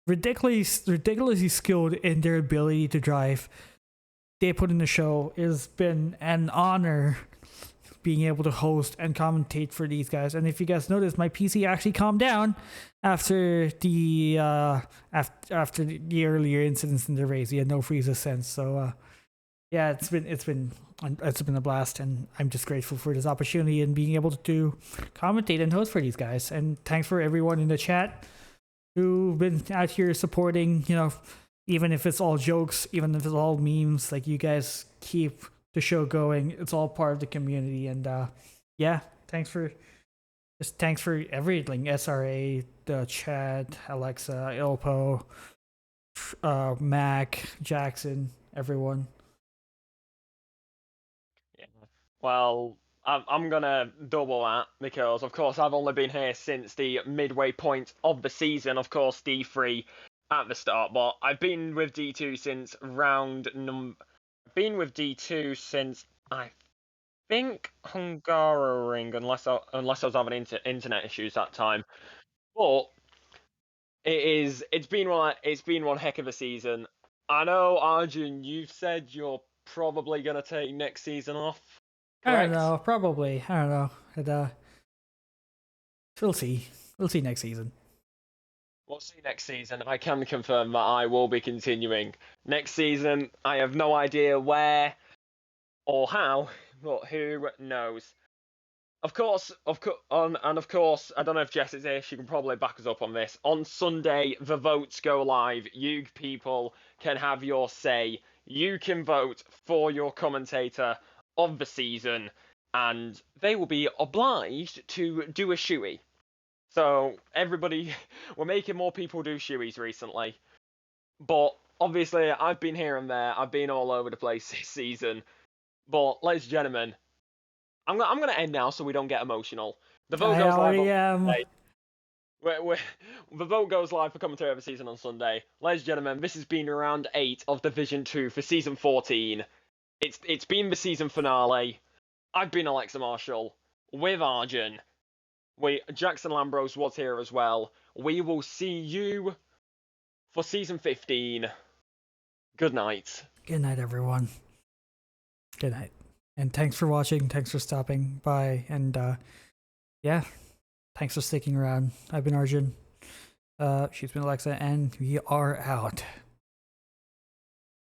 ridiculously skilled in their ability to drive. They put in the show. It's been an honor being able to host and commentate for these guys. And if you guys noticed, my PC actually calmed down after the after the earlier incidents in the race. He had no freezes since. So it's been a blast, and I'm just grateful for this opportunity and being able to commentate and host for these guys. And thanks for everyone in the chat who've been out here supporting. Even if it's all jokes, even if it's all memes, like, you guys keep the show going. It's all part of the community. And thanks for everything. SRA, the chat, Alexa, Ilpo, Mac, Jackson, everyone. Yeah. Well, I'm gonna double that because, of course, I've only been here since the midway point of the season. Of course, D3 at the start, but I've been with D2 since I think Hungaroring, unless I was having internet issues that time. But it's been one heck of a season. I know, Arjun, you've said you're probably gonna take next season off. Correct? I don't know, probably. I don't know. We'll see. We'll see next season. We'll see next season. I can confirm that I will be continuing. Next season, I have no idea where or how, but who knows? Of course, I don't know if Jess is here. She can probably back us up on this. On Sunday, the votes go live. You people can have your say. You can vote for your commentator of the season, and they will be obliged to do a shoey. So, everybody, we're making more people do shoeys recently. But, obviously, I've been here and there. I've been all over the place this season. But, ladies and gentlemen, I'm gonna end now so we don't get emotional. The vote I goes live already on am. Sunday. The vote goes live for commentary of the season on Sunday. Ladies and gentlemen, this has been round 8 of Division 2 for season 14. It's been the season finale. I've been Alexa Marshall with Arjun. Jackson Lambros was here as well. We will see you for season 15. Good night. Good night, everyone. Good night. And thanks for watching. Thanks for stopping by. And yeah, thanks for sticking around. I've been Arjun. She's been Alexa, and we are out.